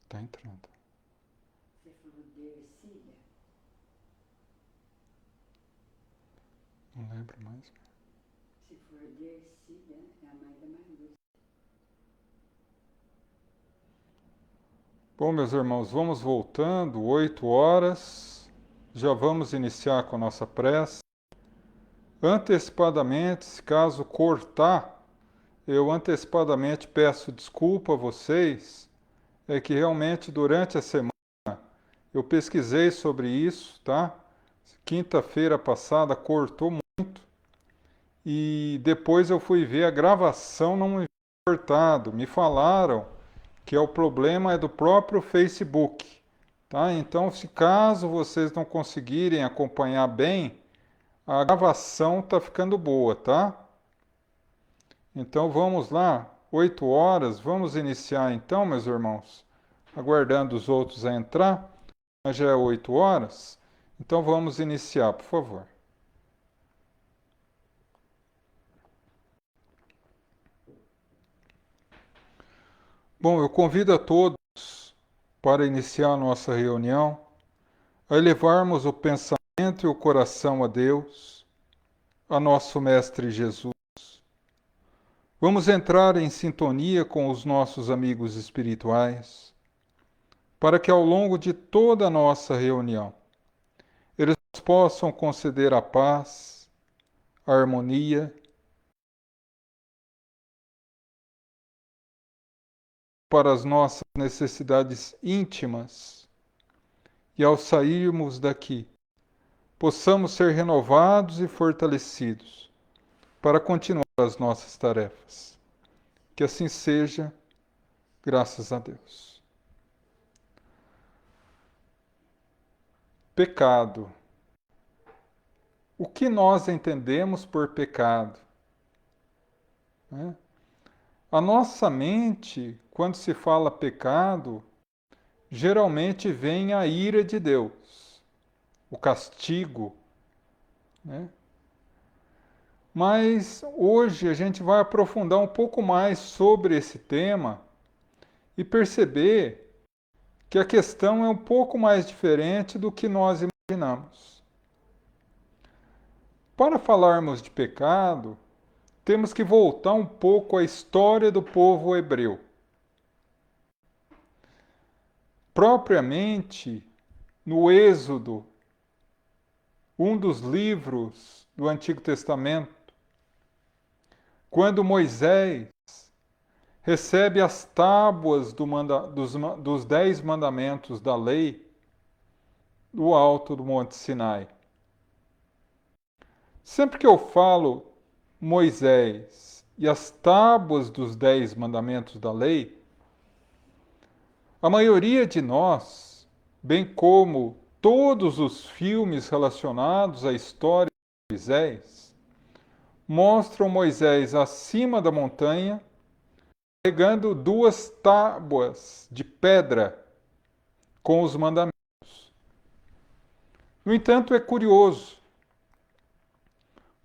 Está entrando. Você falou de Ercília? Não lembro mais. Se for de Ercília, é a mãe da Maria. Bom, meus irmãos, vamos voltando, 8 horas. Já vamos iniciar com a nossa prece. Antecipadamente, se caso cortar, eu antecipadamente peço desculpa a vocês. É que realmente durante a semana eu pesquisei sobre isso, tá? Quinta-feira passada cortou muito e depois eu fui ver a gravação não me cortado. Me falaram que o problema é do próprio Facebook, tá? Então, se caso vocês não conseguirem acompanhar bem, a gravação tá ficando boa, tá? Então vamos lá, 8 horas, vamos iniciar então, meus irmãos, aguardando os outros a entrar. Mas já é 8 horas, então vamos iniciar, por favor. Bom, eu convido a todos para iniciar a nossa reunião, a elevarmos o pensamento e o coração a Deus, a nosso Mestre Jesus. Vamos entrar em sintonia com os nossos amigos espirituais, para que ao longo de toda a nossa reunião, eles nos possam conceder a paz, a harmonia, para as nossas necessidades íntimas e ao sairmos daqui, possamos ser renovados e fortalecidos para continuar as nossas tarefas. Que assim seja, graças a Deus. Pecado. O que nós entendemos por pecado? Né? A nossa mente, quando se fala pecado, geralmente vem a ira de Deus, o castigo, né? Mas hoje a gente vai aprofundar um pouco mais sobre esse tema e perceber que a questão é um pouco mais diferente do que nós imaginamos. Para falarmos de pecado, temos que voltar um pouco à história do povo hebreu. Propriamente, no Êxodo, um dos livros do Antigo Testamento, quando Moisés recebe as tábuas dos 10 mandamentos da lei do alto do Monte Sinai. Sempre que eu falo Moisés e as tábuas dos 10 mandamentos da lei, a maioria de nós, bem como todos os filmes relacionados à história de Moisés, mostram Moisés acima da montanha, carregando 2 tábuas de pedra com os mandamentos. No entanto, é curioso,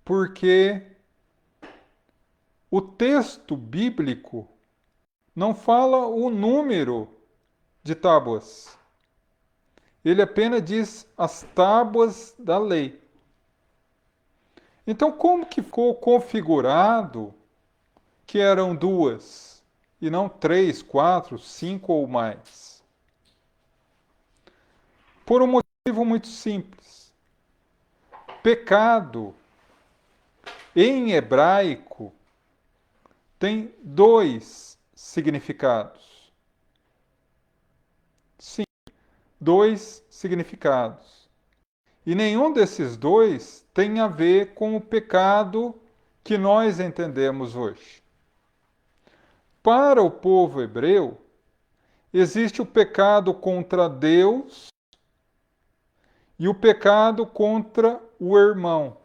porque o texto bíblico não fala o número de tábuas. Ele apenas diz as tábuas da lei. Então, como que ficou configurado que eram 2 e não 3, 4, 5 ou mais? Por um motivo muito simples. Pecado, em hebraico, tem 2 significados. Sim, 2 significados. E nenhum desses 2 tem a ver com o pecado que nós entendemos hoje. Para o povo hebreu, existe o pecado contra Deus e o pecado contra o irmão,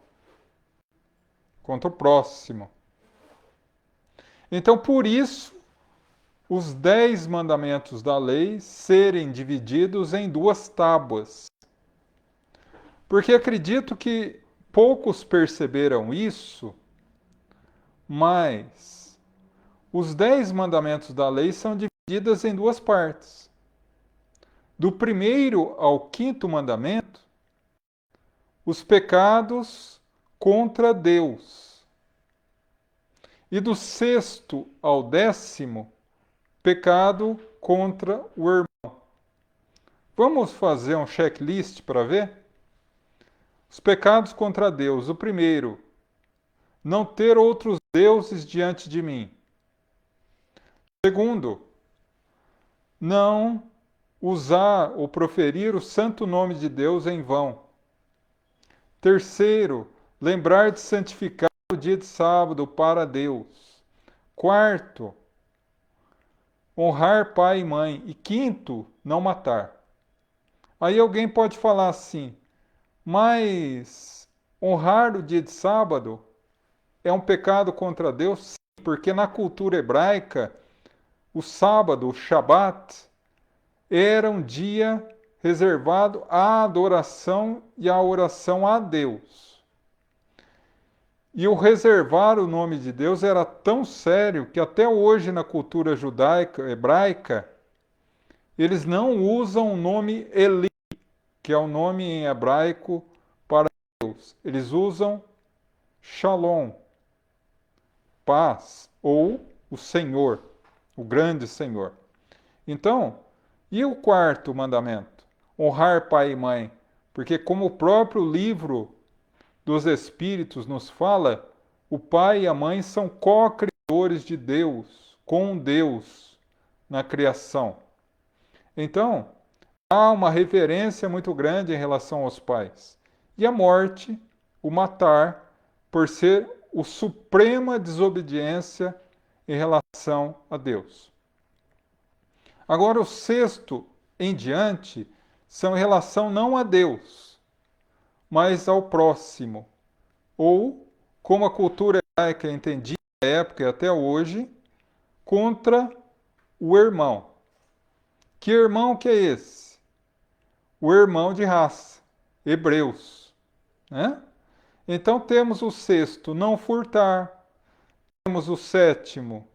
contra o próximo. Então, por isso, os 10 mandamentos da lei serem divididos em 2 tábuas. Porque acredito que poucos perceberam isso, mas os 10 mandamentos da lei são divididos em 2 partes. do primeiro ao quinto mandamento, os pecados contra Deus. E do sexto ao décimo, pecado contra o irmão. Vamos fazer um checklist para ver? Os pecados contra Deus. O primeiro, não ter outros deuses diante de mim. Segundo, não usar ou proferir o santo nome de Deus em vão. Terceiro, lembrar de santificar o dia de sábado para Deus. Quarto, honrar pai e mãe. E quinto, não matar. Aí alguém pode falar assim, mas honrar o dia de sábado é um pecado contra Deus? Sim, porque na cultura hebraica, o sábado, o Shabat, era um dia reservado à adoração e à oração a Deus. E o reservar o nome de Deus era tão sério que até hoje na cultura judaica, hebraica, eles não usam o nome Eli, que é o nome em hebraico para Deus. Eles usam Shalom, paz, ou o Senhor, o grande Senhor. Então, e o quarto mandamento? Honrar pai e mãe. Porque como o próprio livro dos Espíritos nos fala, o pai e a mãe são co-criadores de Deus, com Deus, na criação. Então, há uma reverência muito grande em relação aos pais. E a morte, o matar, por ser a suprema desobediência em relação a Deus. Agora, o sexto em diante são em relação não a Deus, mas ao próximo. Ou, como a cultura hebraica entendia na época e até hoje, contra o irmão. Que irmão que é esse? O irmão de raça, hebreus. Né? Então temos o sexto, não furtar. Temos o sétimo,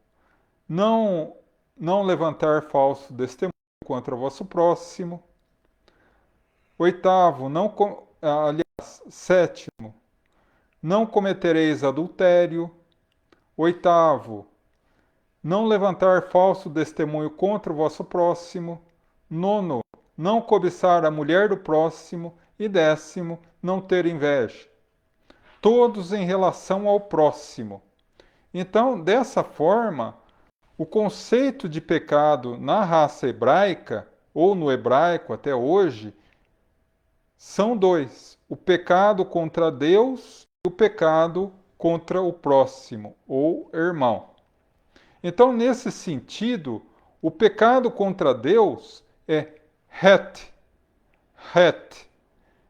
não levantar falso testemunho contra o vosso próximo. Oitavo, sétimo, não cometereis adultério. Oitavo, não levantar falso testemunho contra o vosso próximo. Nono, não cobiçar a mulher do próximo. E décimo, não ter inveja. Todos em relação ao próximo. Então, dessa forma, o conceito de pecado na raça hebraica, ou no hebraico até hoje, são dois: o pecado contra Deus e o pecado contra o próximo, ou irmão. Então, nesse sentido, o pecado contra Deus é het. Het.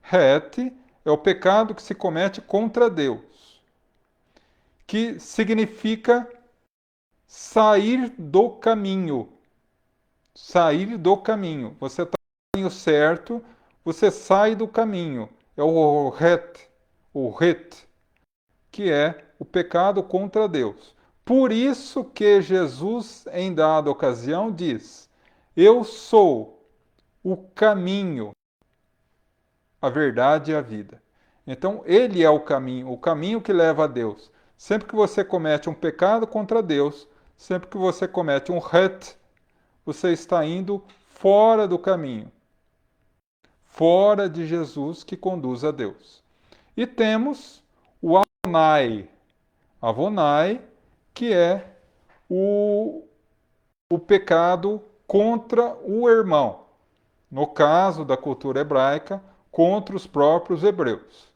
Het é o pecado que se comete contra Deus, que significa sair do caminho. Sair do caminho. Você está no caminho certo, você sai do caminho. É o het, que é o pecado contra Deus. Por isso que Jesus, em dada ocasião, diz: eu sou o caminho, a verdade e a vida. Então, ele é o caminho que leva a Deus. Sempre que você comete um pecado contra Deus, sempre que você comete um het, você está indo fora do caminho, fora de Jesus que conduz a Deus. E temos o Avonai. Avonai, que é o pecado contra o irmão. No caso da cultura hebraica, contra os próprios hebreus.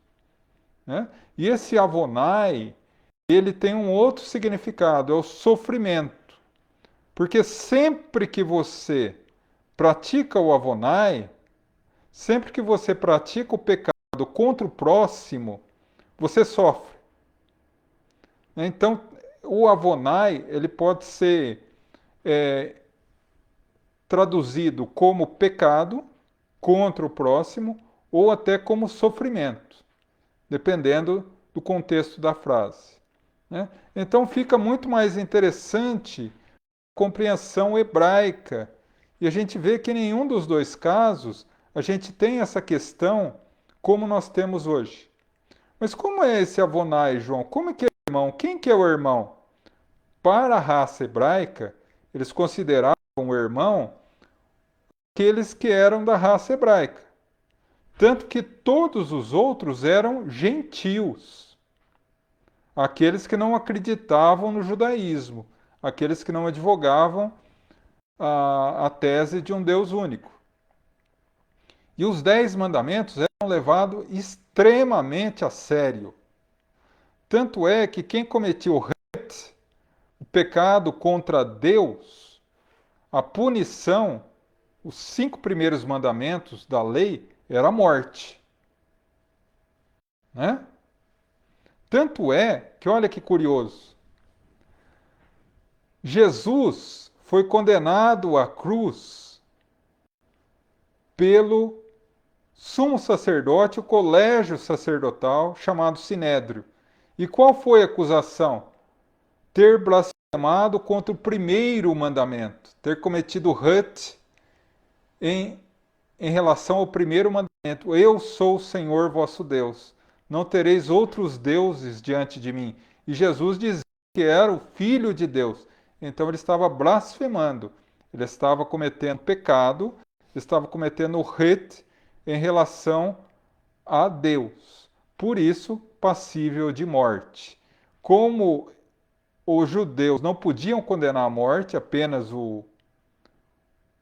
Né? E esse Avonai, ele tem um outro significado, é o sofrimento. Porque sempre que você pratica o Avonai, sempre que você pratica o pecado contra o próximo, você sofre. Então, o Avonai, ele pode ser traduzido como pecado contra o próximo ou até como sofrimento, dependendo do contexto da frase. Né? Então fica muito mais interessante a compreensão hebraica E a gente vê que em nenhum dos dois casos a gente tem essa questão como nós temos hoje. Mas como é esse Avonai, João? Como é que é o irmão? Quem que é o irmão? Para a raça hebraica, eles consideravam o irmão aqueles que eram da raça hebraica. Tanto que todos os outros eram gentios, aqueles que não acreditavam no judaísmo, aqueles que não advogavam a tese de um Deus único. E os 10 mandamentos eram levados extremamente a sério. Tanto é que quem cometia o pecado contra Deus, a punição, os 5 primeiros mandamentos da lei, era a morte. Né? Tanto é que, olha que curioso, Jesus foi condenado à cruz pelo sumo sacerdote, o colégio sacerdotal chamado Sinédrio. E qual foi a acusação? Ter blasfemado contra o primeiro mandamento, ter cometido hurt em relação ao primeiro mandamento. Eu sou o Senhor vosso Deus, não tereis outros deuses diante de mim. E Jesus dizia que era o Filho de Deus. Então ele estava blasfemando, ele estava cometendo pecado, estava cometendo hurt em relação a Deus. Por isso, passível de morte. Como os judeus não podiam condenar à morte apenas o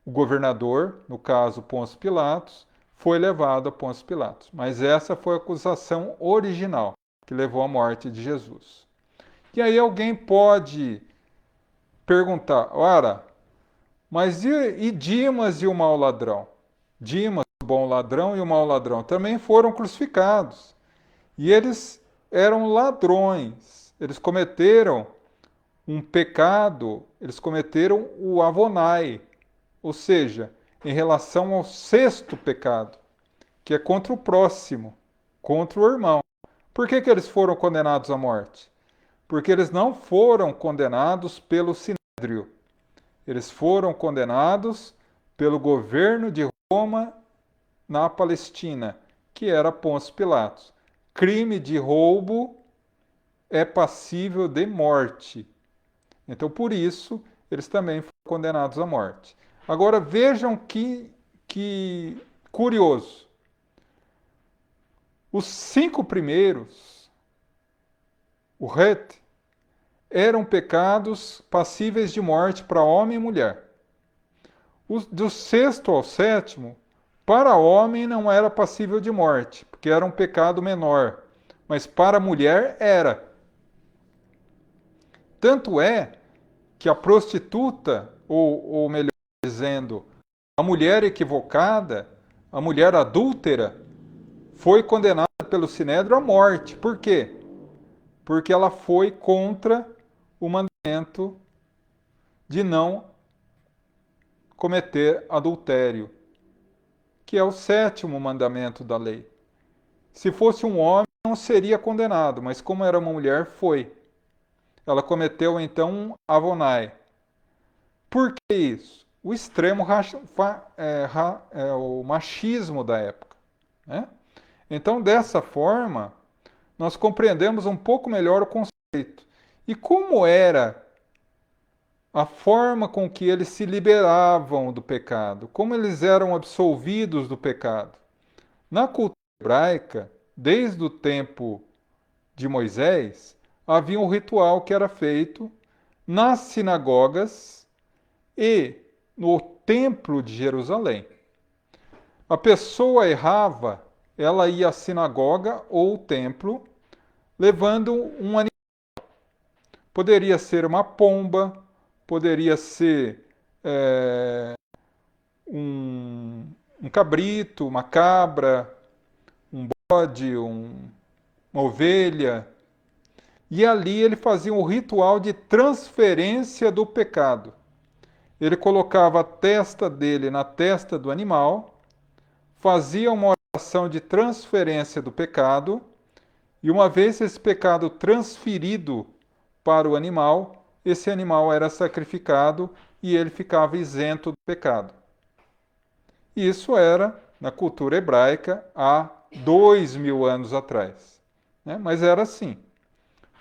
governador, no caso Pôncio Pilatos, foi levado a Pôncio Pilatos. Mas essa foi a acusação original que levou à morte de Jesus. E aí alguém pode perguntar, ora, mas e Dimas e o mau ladrão? Dimas, o bom ladrão, e o mau ladrão também foram crucificados. E eles eram ladrões. Eles cometeram um pecado, eles cometeram o Avonai, ou seja, em relação ao sexto pecado, que é contra o próximo, contra o irmão. Por que eles foram condenados à morte? Porque eles não foram condenados pelo Sinédrio. Eles foram condenados pelo governo de Roma na Palestina, que era Pôncio Pilatos. Crime de roubo é passível de morte. Então, por isso, eles também foram condenados à morte. Agora, vejam que curioso. Os 5 primeiros, o het, eram pecados passíveis de morte para homem e mulher. Do 6º ao 7º, para homem não era passível de morte, porque era um pecado menor, mas para a mulher era. Tanto é que a prostituta, ou melhor dizendo, a mulher equivocada, a mulher adúltera, foi condenada pelo Sinédrio à morte. Por quê? Porque ela foi contra o mandamento de não cometer adultério, que é o 7º mandamento da lei. Se fosse um homem, não seria condenado, mas como era uma mulher, foi. Ela cometeu então um Avonai. Por que isso? O extremo o machismo da época. Né? Então, dessa forma, nós compreendemos um pouco melhor o conceito. E como era a forma com que eles se liberavam do pecado, como eles eram absolvidos do pecado. Na cultura hebraica, desde o tempo de Moisés, havia um ritual que era feito nas sinagogas e no templo de Jerusalém. A pessoa errava, ela ia à sinagoga ou templo levando um animal. Poderia ser uma pomba, poderia ser um cabrito, uma cabra, um bode, uma ovelha. E ali ele fazia um ritual de transferência do pecado. Ele colocava a testa dele na testa do animal, fazia uma oração de transferência do pecado, e uma vez esse pecado transferido para o animal, esse animal era sacrificado e ele ficava isento do pecado. Isso era na cultura hebraica há 2000 anos atrás, né? Mas era assim.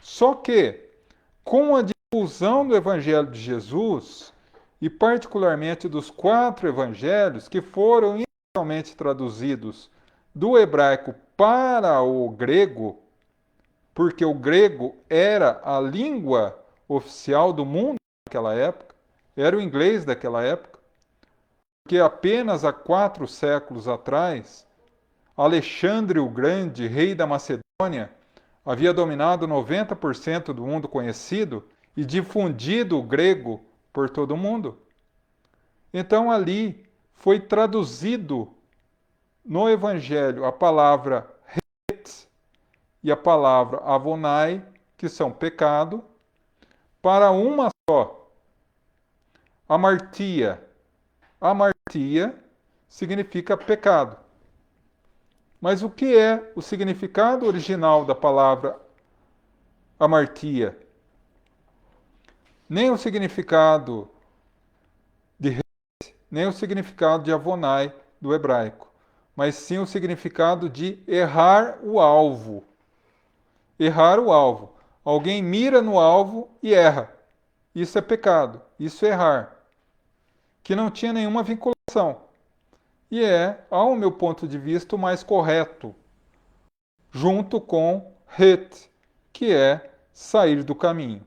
Só que, com a difusão do Evangelho de Jesus, e particularmente dos 4 evangelhos que foram inicialmente traduzidos do hebraico para o grego, porque o grego era a língua oficial do mundo naquela época, era o inglês daquela época, porque apenas há 4 séculos atrás, Alexandre o Grande, rei da Macedônia, havia dominado 90% do mundo conhecido e difundido o grego por todo o mundo. Então ali foi traduzido no Evangelho a palavra het e a palavra avonai, que são pecado, para uma só, amartia. Amartia significa pecado. Mas o que é o significado original da palavra amartia? Nem o significado de het, nem o significado de avonai do hebraico, mas sim o significado de errar o alvo. Errar o alvo. Alguém mira no alvo e erra. Isso é pecado, isso é errar. Que não tinha nenhuma vinculação. E é, ao meu ponto de vista, o mais correto, junto com het, que é sair do caminho.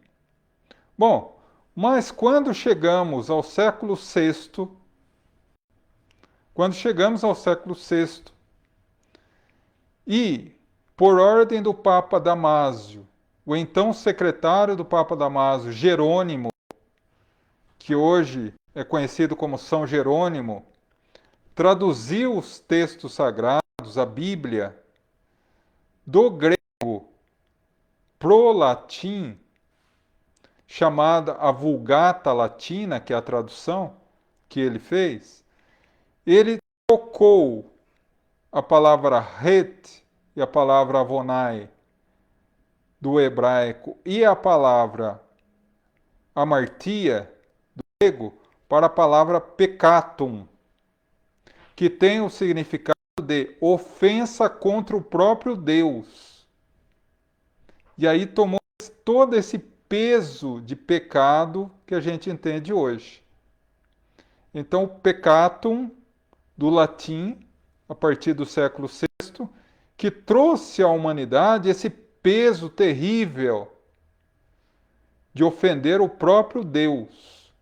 Bom, mas quando chegamos ao século VI, e, por ordem do Papa Damásio, o então secretário do Papa Damásio, Jerônimo, que hoje é conhecido como São Jerônimo, traduziu os textos sagrados, a Bíblia, do grego pro latim, chamada a Vulgata Latina, que é a tradução que ele fez, ele trocou a palavra het e a palavra avonai do hebraico e a palavra amartia do grego para a palavra peccatum, que tem o significado de ofensa contra o próprio Deus. E aí tomou todo esse peso de pecado que a gente entende hoje. Então, o peccatum, do latim, a partir do século VI, que trouxe à humanidade esse peso terrível de ofender o próprio Deus.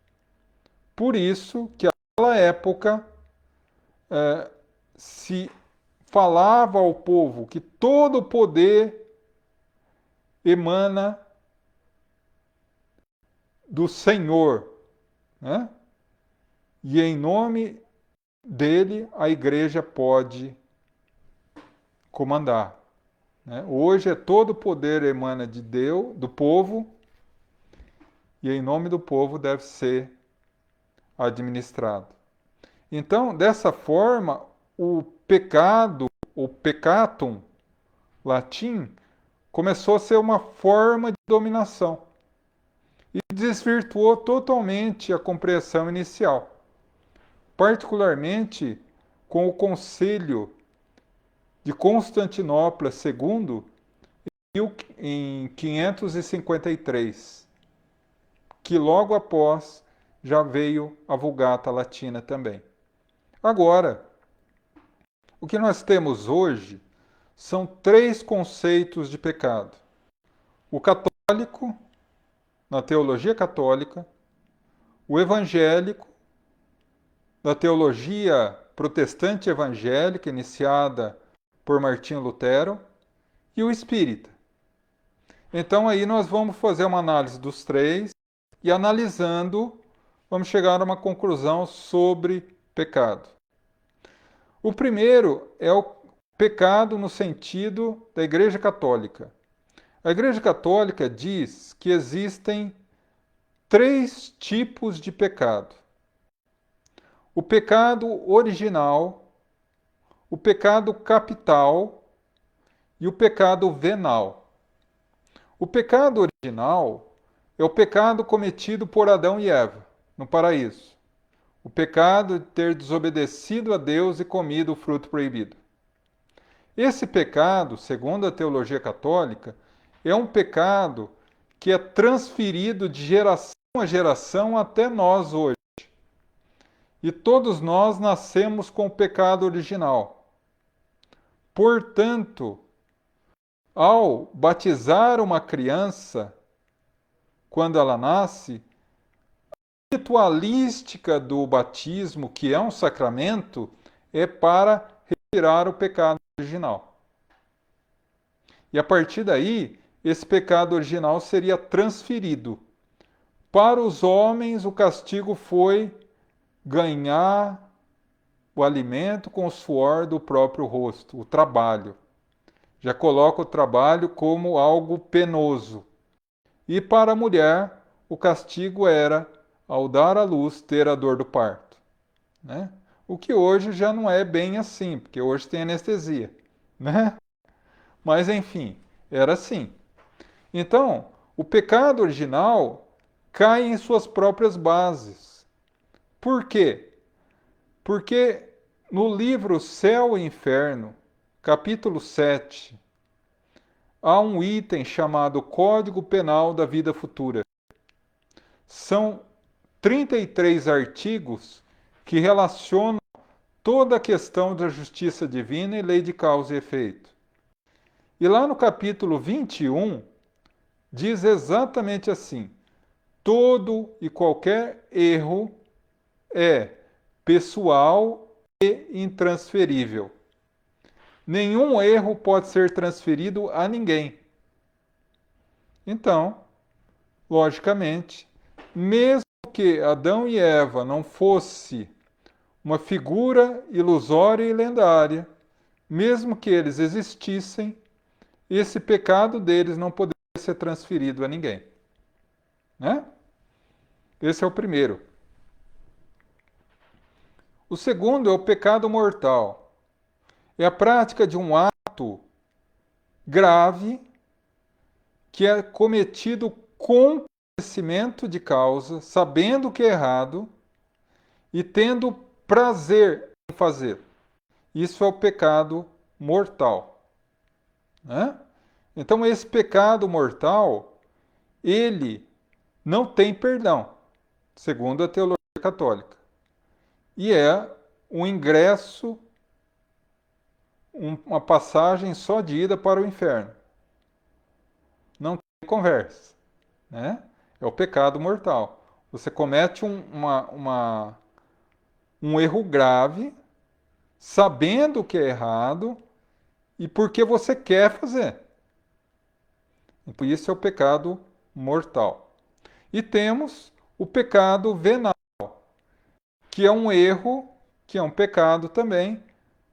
Por isso que, naquela época, se falava ao povo que todo o poder emana do Senhor, né? E em nome dele a igreja pode comandar, né? Hoje é todo o poder emana de Deus, do povo, e em nome do povo deve ser administrado. Então, dessa forma, o pecado, o peccatum, latim, começou a ser uma forma de dominação e desvirtuou totalmente a compreensão inicial, particularmente com o Concílio de Constantinopla II em 553, que logo após já veio a Vulgata Latina também. Agora, o que nós temos hoje são 3 conceitos de pecado. O católico, na teologia católica, o evangélico, da teologia protestante evangélica, iniciada por Martinho Lutero, e o espírita. Então aí nós vamos fazer uma análise dos 3 e analisando, vamos chegar a uma conclusão sobre pecado. O primeiro é o pecado no sentido da Igreja Católica. A Igreja Católica diz que existem 3 tipos de pecado: o pecado original, o pecado capital e o pecado venal. O pecado original é o pecado cometido por Adão e Eva no paraíso. O pecado de ter desobedecido a Deus e comido o fruto proibido. Esse pecado, segundo a teologia católica, é um pecado que é transferido de geração a geração até nós hoje. E todos nós nascemos com o pecado original. Portanto, ao batizar uma criança, quando ela nasce, a ritualística do batismo, que é um sacramento, é para retirar o pecado original. E a partir daí, esse pecado original seria transferido. Para os homens, o castigo foi ganhar o alimento com o suor do próprio rosto, o trabalho. Já coloca o trabalho como algo penoso. E para a mulher, o castigo era, ao dar à luz, ter a dor do parto. Né? O que hoje já não é bem assim, porque hoje tem anestesia. Né? Mas, enfim, era assim. Então, o pecado original cai em suas próprias bases. Por quê? Porque no livro Céu e Inferno, capítulo 7, há um item chamado Código Penal da Vida Futura. São 33 artigos que relacionam toda a questão da justiça divina e lei de causa e efeito. E lá no capítulo 21, diz exatamente assim: todo e qualquer erro é pessoal e intransferível. Nenhum erro pode ser transferido a ninguém. Então, logicamente, mesmo que Adão e Eva não fosse uma figura ilusória e lendária, mesmo que eles existissem, esse pecado deles não poderia ser transferido a ninguém. Né? Esse é o primeiro. O segundo é o pecado mortal. É a prática de um ato grave que é cometido com conhecimento de causa, sabendo que é errado e tendo prazer em fazer. Isso é o pecado mortal. Né? Então, esse pecado mortal, ele não tem perdão, segundo a teologia católica. E é um ingresso, uma passagem só de ida para o inferno. Não tem conversa. Né? É o pecado mortal. Você comete um erro grave, sabendo que é errado e porque você quer fazer. E por isso é o pecado mortal. E temos o pecado venal, que é um erro, que é um pecado também,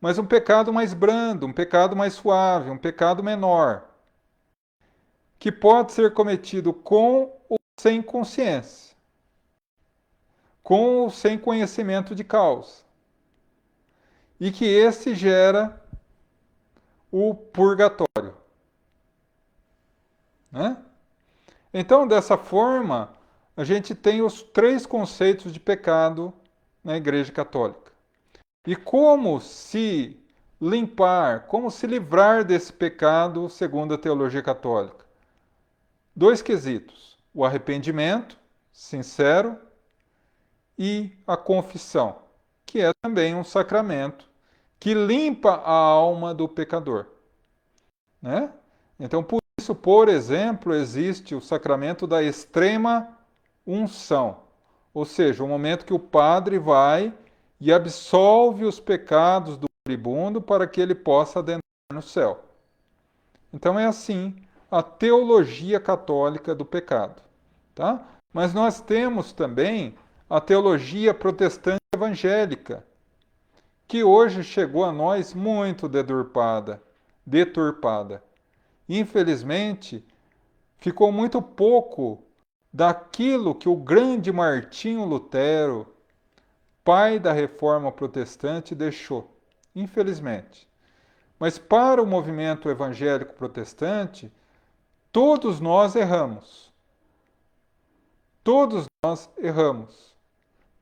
mas um pecado mais brando, um pecado mais suave, um pecado menor, que pode ser cometido com ou sem consciência, com ou sem conhecimento de causa, e que esse gera o purgatório. Né? Então, dessa forma, a gente tem os três conceitos de pecado na Igreja Católica. E como se limpar, como se livrar desse pecado segundo a teologia católica? Dois quesitos: o arrependimento sincero e a confissão, que é também um sacramento que limpa a alma do pecador. Né? Então, por isso, por exemplo, existe o sacramento da extrema unção, ou seja, o momento que o padre vai e absolve os pecados do moribundo para que ele possa adentrar no céu. Então é assim a teologia católica do pecado. Tá? Mas nós temos também a teologia protestante evangélica, que hoje chegou a nós muito deturpada. Infelizmente, ficou muito pouco daquilo que o grande Martinho Lutero, pai da reforma protestante, deixou. Infelizmente. Mas para o movimento evangélico protestante, todos nós erramos. Todos nós erramos.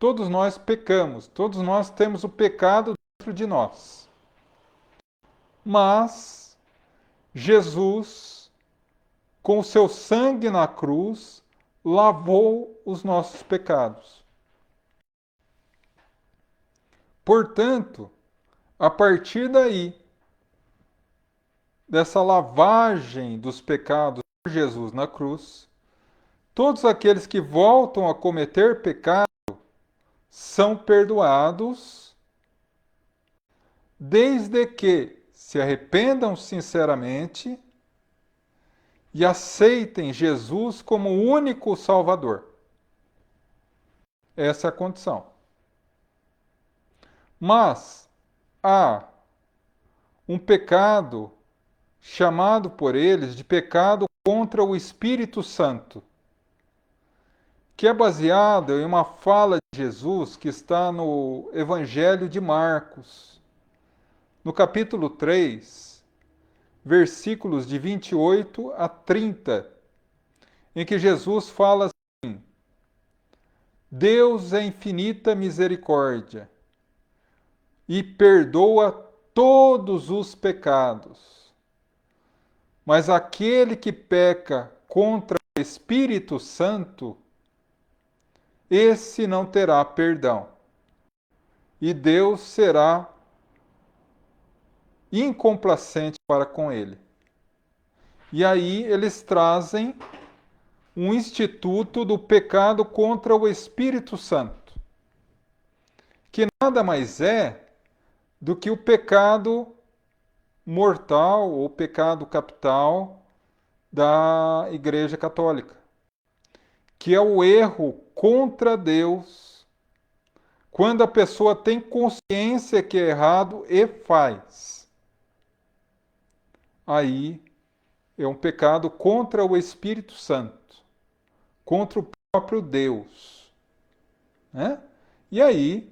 todos nós pecamos, todos nós temos o pecado dentro de nós. Mas Jesus, com o seu sangue na cruz, lavou os nossos pecados. Portanto, a partir daí, dessa lavagem dos pecados por Jesus na cruz, todos aqueles que voltam a cometer pecado são perdoados, desde que se arrependam sinceramente e aceitem Jesus como o único Salvador. Essa é a condição. Mas há um pecado chamado por eles de pecado contra o Espírito Santo, que é baseado em uma fala de Jesus que está no Evangelho de Marcos, no capítulo 3, versículos de 28 a 30, em que Jesus fala assim: Deus é infinita misericórdia e perdoa todos os pecados, mas aquele que peca contra o Espírito Santo, esse não terá perdão, e Deus será incomplacente para com ele. E aí eles trazem um instituto do pecado contra o Espírito Santo, que nada mais é do que o pecado mortal ou pecado capital da Igreja Católica, que é o erro contra Deus, quando a pessoa tem consciência que é errado e faz. Aí é um pecado contra o Espírito Santo, contra o próprio Deus, né? E aí,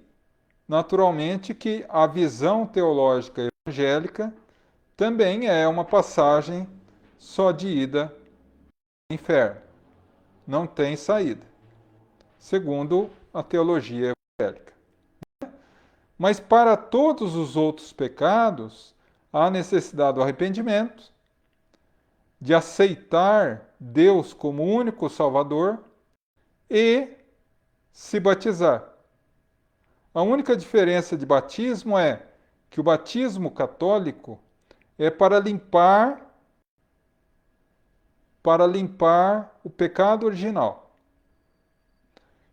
naturalmente, que a visão teológica evangélica também é uma passagem só de ida ao inferno. Não tem saída, segundo a teologia evangélica. Mas para todos os outros pecados, há necessidade do arrependimento, de aceitar Deus como único Salvador e se batizar. A única diferença de batismo é que o batismo católico é para limpar o pecado original.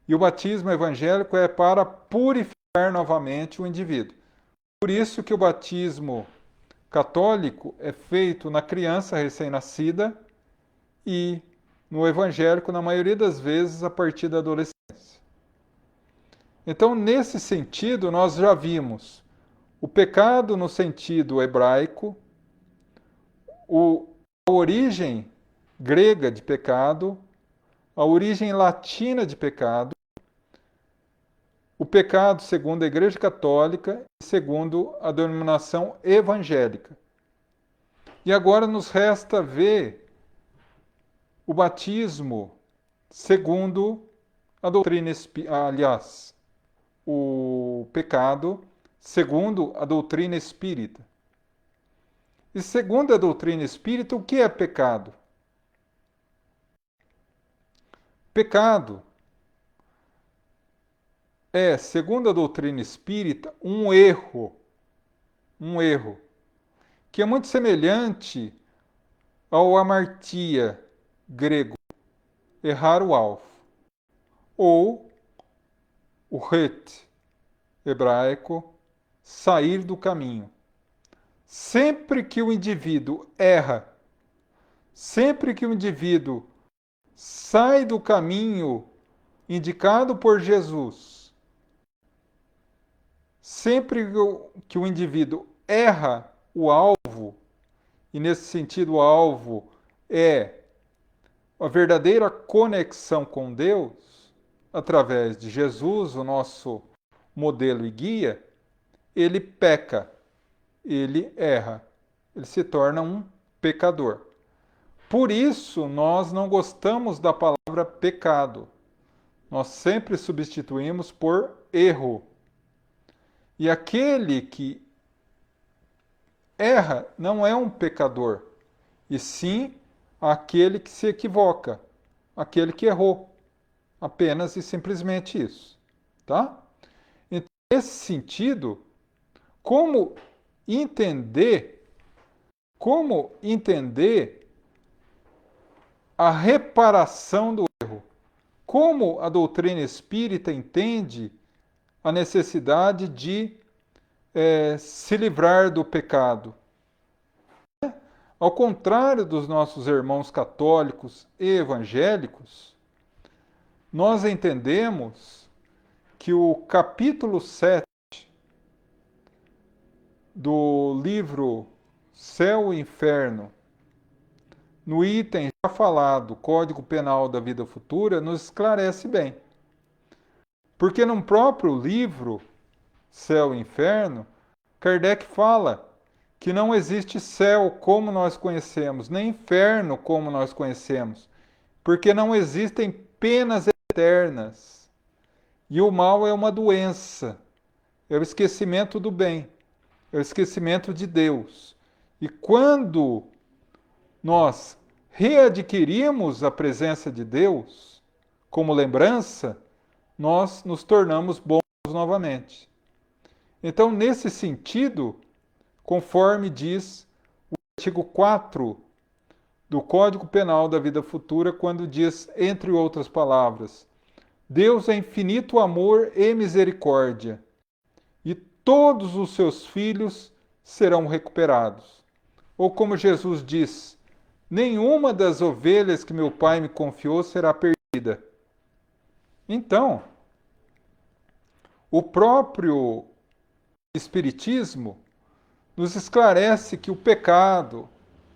E o batismo evangélico é para purificar novamente o indivíduo. Por isso que o batismo católico é feito na criança recém-nascida e no evangélico, na maioria das vezes, a partir da adolescência. Então, nesse sentido, nós já vimos o pecado no sentido hebraico, a origem grega de pecado, a origem latina de pecado, o pecado segundo a Igreja Católica e segundo a denominação evangélica. E agora nos resta ver o batismo segundo a doutrina o pecado segundo a doutrina espírita. E segundo a doutrina espírita, o que é pecado? Pecado é, segundo a doutrina espírita, um erro, que é muito semelhante ao amartia grego, errar o alvo, ou o het hebraico, sair do caminho. Sempre que o indivíduo erra, sempre que o indivíduo sai do caminho indicado por Jesus, sempre que o indivíduo erra o alvo, e nesse sentido o alvo é a verdadeira conexão com Deus, através de Jesus, o nosso modelo e guia, ele peca, ele erra, ele se torna um pecador. Por isso, nós não gostamos da palavra pecado. Nós sempre substituímos por erro. E aquele que erra não é um pecador, e sim aquele que se equivoca, aquele que errou. Apenas e simplesmente isso, tá? Então, nesse sentido, como entender, como entender a reparação do erro? Como a doutrina espírita entende a necessidade de se livrar do pecado? Ao contrário dos nossos irmãos católicos e evangélicos, nós entendemos que o capítulo 7 do livro Céu e Inferno, no item já falado, Código Penal da Vida Futura, nos esclarece bem. Porque no próprio livro Céu e Inferno, Kardec fala que não existe céu como nós conhecemos, nem inferno como nós conhecemos, porque não existem penas eternas. E o mal é uma doença, é o esquecimento do bem, é o esquecimento de Deus. E quando nós readquirimos a presença de Deus como lembrança, nós nos tornamos bons novamente. Então, nesse sentido, conforme diz o artigo 4 do Código Penal da Vida Futura, quando diz, entre outras palavras, Deus é infinito amor e misericórdia, e todos os seus filhos serão recuperados. Ou como Jesus diz, nenhuma das ovelhas que meu Pai me confiou será perdida. Então, o próprio Espiritismo nos esclarece que o pecado,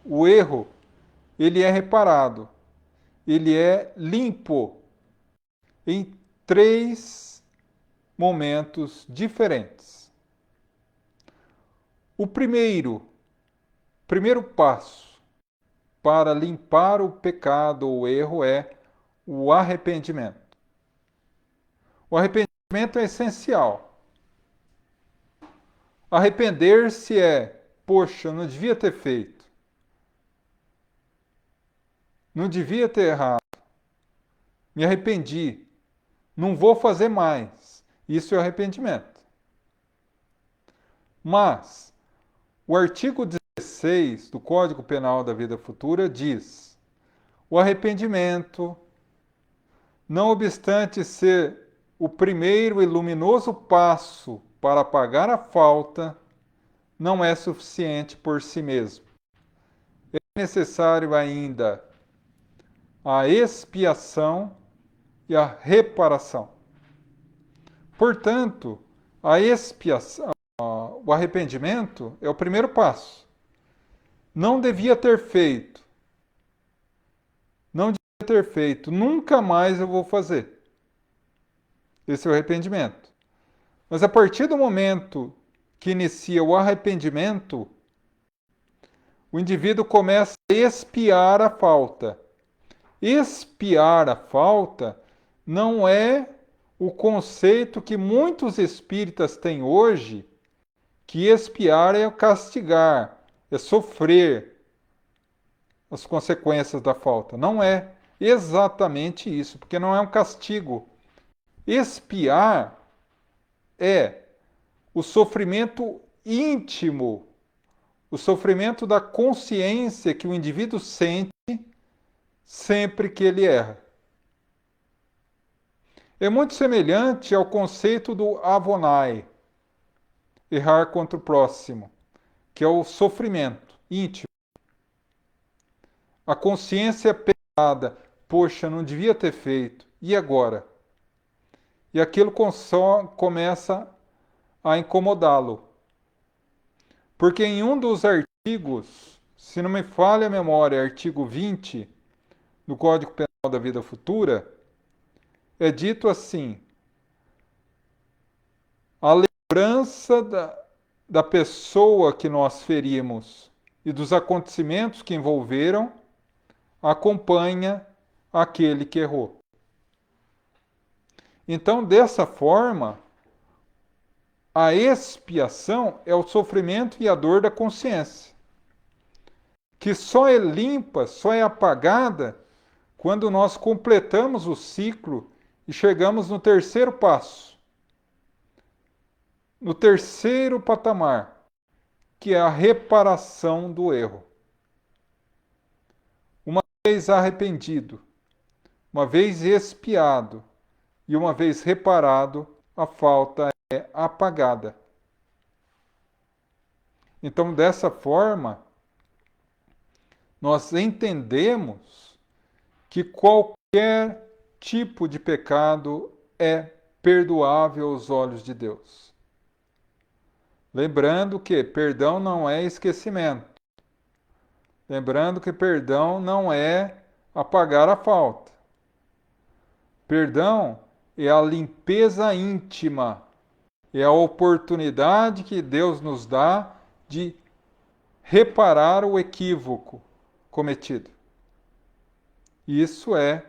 o erro, ele é reparado, ele é limpo em 3 momentos diferentes. O primeiro passo para limpar o pecado ou o erro é o arrependimento. O arrependimento é essencial. Arrepender-se é, poxa, eu não devia ter feito. Não devia ter errado. Me arrependi. Não vou fazer mais. Isso é arrependimento. Mas o artigo 16 do Código Penal da Vida Futura diz: o arrependimento, não obstante ser o primeiro e luminoso passo para apagar a falta, não é suficiente por si mesmo. É necessário ainda a expiação e a reparação. Portanto, a expiação, o arrependimento é o primeiro passo. Não devia ter feito. Não devia ter feito. Nunca mais eu vou fazer. Esse é o arrependimento. Mas a partir do momento que inicia o arrependimento, o indivíduo começa a expiar a falta. Expiar a falta não é o conceito que muitos espíritas têm hoje, que expiar é castigar, é sofrer as consequências da falta. Não é exatamente isso, porque não é um castigo. Expiar é o sofrimento íntimo, o sofrimento da consciência que o indivíduo sente sempre que ele erra. É muito semelhante ao conceito do avonai, errar contra o próximo, que é o sofrimento íntimo. A consciência pesada, poxa, não devia ter feito, e agora? E aquilo começa a incomodá-lo. Porque em um dos artigos, se não me falha a memória, artigo 20 do Código Penal da Vida Futura, é dito assim: a lembrança da pessoa que nós ferimos e dos acontecimentos que envolveram acompanha aquele que errou. Então, dessa forma, a expiação é o sofrimento e a dor da consciência, que só é limpa, só é apagada quando nós completamos o ciclo e chegamos no terceiro passo, no terceiro patamar, que é a reparação do erro. Uma vez arrependido, uma vez expiado e uma vez reparado, a falta é apagada. Então, dessa forma, nós entendemos que qualquer tipo de pecado é perdoável aos olhos de Deus. Lembrando que perdão não é esquecimento. Lembrando que perdão não é apagar a falta. Perdão é a limpeza íntima, é a oportunidade que Deus nos dá de reparar o equívoco cometido. Isso é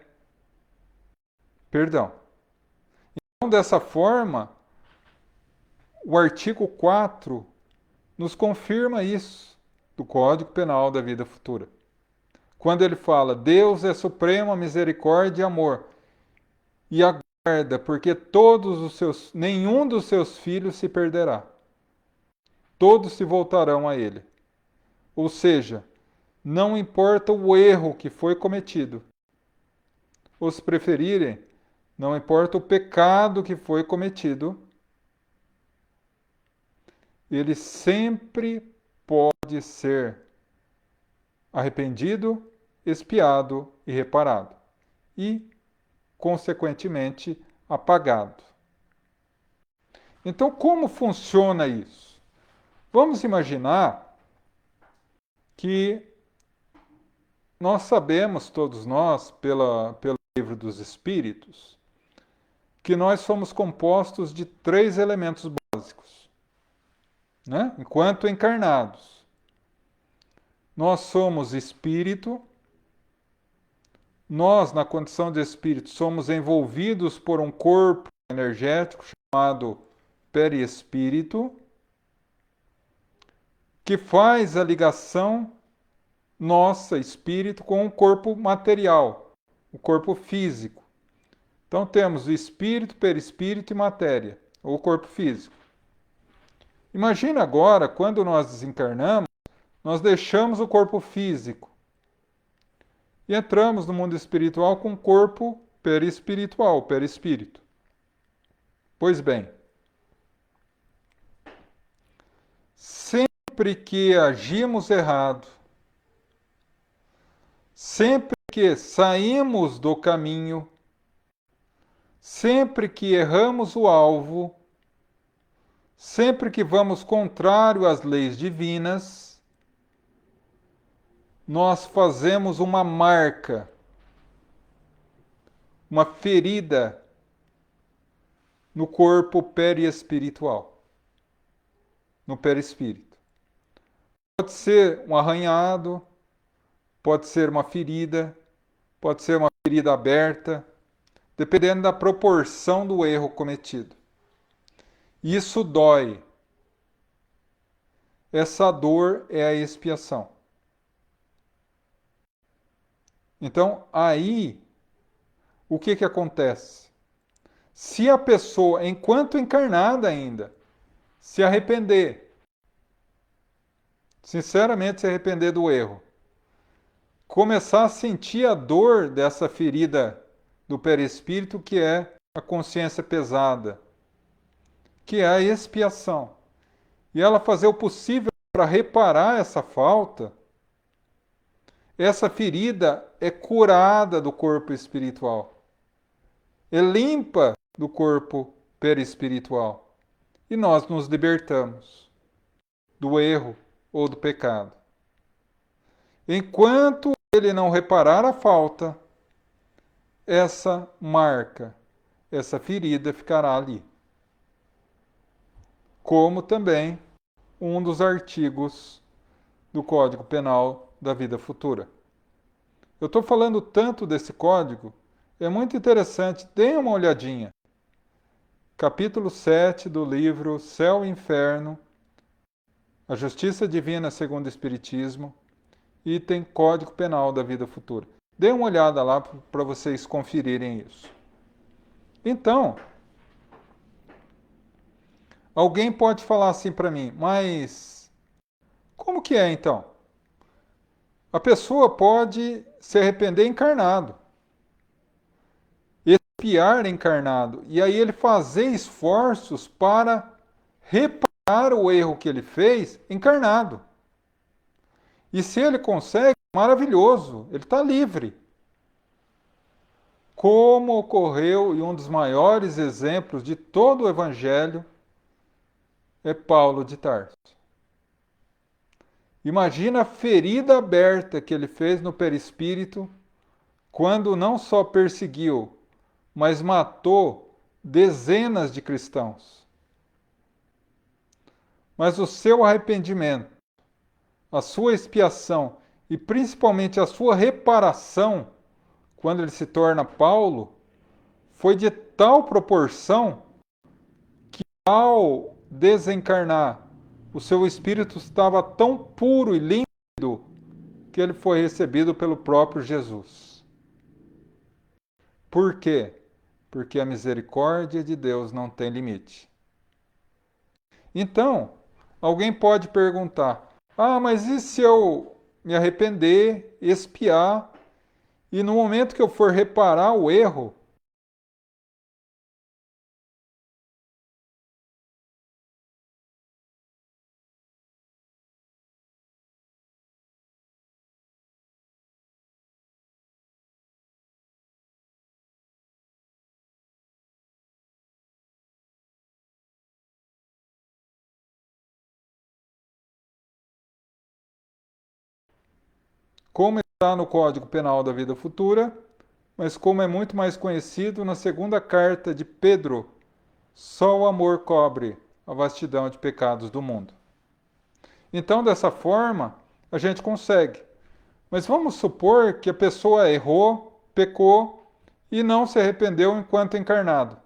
perdão. Então, dessa forma, o artigo 4 nos confirma isso do Código Penal da Vida Futura. Quando ele fala, Deus é suprema misericórdia e amor, e aguarda, porque nenhum dos seus filhos se perderá. Todos se voltarão a ele. Ou seja, não importa o erro que foi cometido. Ou se preferirem, não importa o pecado que foi cometido, ele sempre pode ser arrependido, expiado e reparado. E, consequentemente, apagado. Então, como funciona isso? Vamos imaginar que nós sabemos, todos nós, pelo livro dos Espíritos, que nós somos compostos de 3 elementos básicos, né? Enquanto encarnados. Nós somos espírito, nós, na condição de espírito, somos envolvidos por um corpo energético chamado perispírito, que faz a ligação nossa, espírito, com o corpo material, o corpo físico. Então temos o espírito, perispírito e matéria, ou corpo físico. Imagina agora, quando nós desencarnamos, nós deixamos o corpo físico e entramos no mundo espiritual com o corpo perispiritual, perispírito. Pois bem, sempre que agimos errado, sempre que saímos do caminho, sempre que erramos o alvo, sempre que vamos contrário às leis divinas, nós fazemos uma marca, uma ferida no corpo perispiritual, no perispírito. Pode ser um arranhado, pode ser uma ferida aberta, dependendo da proporção do erro cometido. Isso dói. Essa dor é a expiação. Então, aí, o que acontece? Se a pessoa, enquanto encarnada ainda, se arrepender, sinceramente se arrepender do erro, começar a sentir a dor dessa ferida do perispírito, que é a consciência pesada, que é a expiação, e ela fazer o possível para reparar essa falta, essa ferida é curada do corpo espiritual, é limpa do corpo perispiritual, e nós nos libertamos do erro ou do pecado. Enquanto ele não reparar a falta, essa marca, essa ferida ficará ali. Como também um dos artigos do Código Penal da Vida Futura. Eu estou falando tanto desse código, é muito interessante, deem uma olhadinha. capítulo 7 do livro Céu e Inferno, a Justiça Divina segundo o Espiritismo, item Código Penal da Vida Futura. Dê uma olhada lá para vocês conferirem isso. Então, alguém pode falar assim para mim, mas como que é então? A pessoa pode se arrepender encarnado, expiar encarnado, e aí ele fazer esforços para reparar o erro que ele fez encarnado. E se ele consegue, maravilhoso, ele está livre. Como ocorreu, e um dos maiores exemplos de todo o Evangelho é Paulo de Tarso. Imagina a ferida aberta que ele fez no perispírito quando não só perseguiu, mas matou dezenas de cristãos. Mas o seu arrependimento, a sua expiação e principalmente a sua reparação, quando ele se torna Paulo, foi de tal proporção que ao desencarnar, o seu espírito estava tão puro e límpido que ele foi recebido pelo próprio Jesus. Por quê? Porque a misericórdia de Deus não tem limite. Então, alguém pode perguntar: mas e se eu me arrepender, expiar, e no momento que eu for reparar o erro, como está no Código Penal da Vida Futura, mas como é muito mais conhecido na segunda carta de Pedro, só o amor cobre a vastidão de pecados do mundo. Então, dessa forma, a gente consegue. Mas vamos supor que a pessoa errou, pecou e não se arrependeu enquanto encarnado.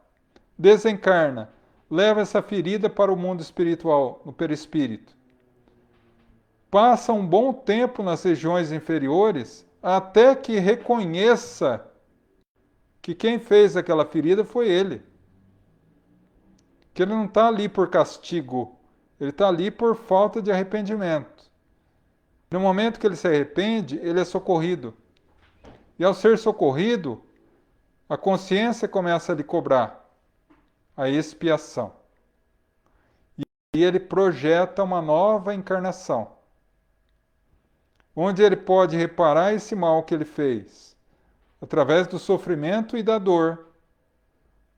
Desencarna, leva essa ferida para o mundo espiritual, no perispírito. Passa um bom tempo nas regiões inferiores até que reconheça que quem fez aquela ferida foi ele. Que ele não está ali por castigo, ele está ali por falta de arrependimento. No momento que ele se arrepende, ele é socorrido. E ao ser socorrido, a consciência começa a lhe cobrar a expiação. E ele projeta uma nova encarnação, onde ele pode reparar esse mal que ele fez, através do sofrimento e da dor,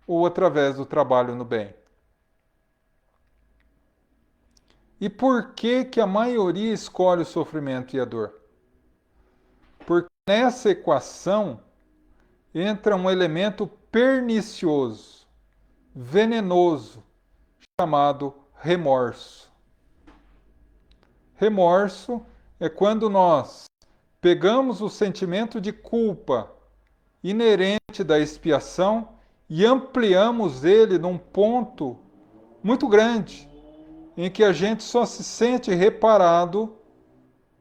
ou através do trabalho no bem. E por que que a maioria escolhe o sofrimento e a dor? Porque nessa equação entra um elemento pernicioso, venenoso, chamado remorso. Remorso é quando nós pegamos o sentimento de culpa inerente da expiação e ampliamos ele num ponto muito grande, em que a gente só se sente reparado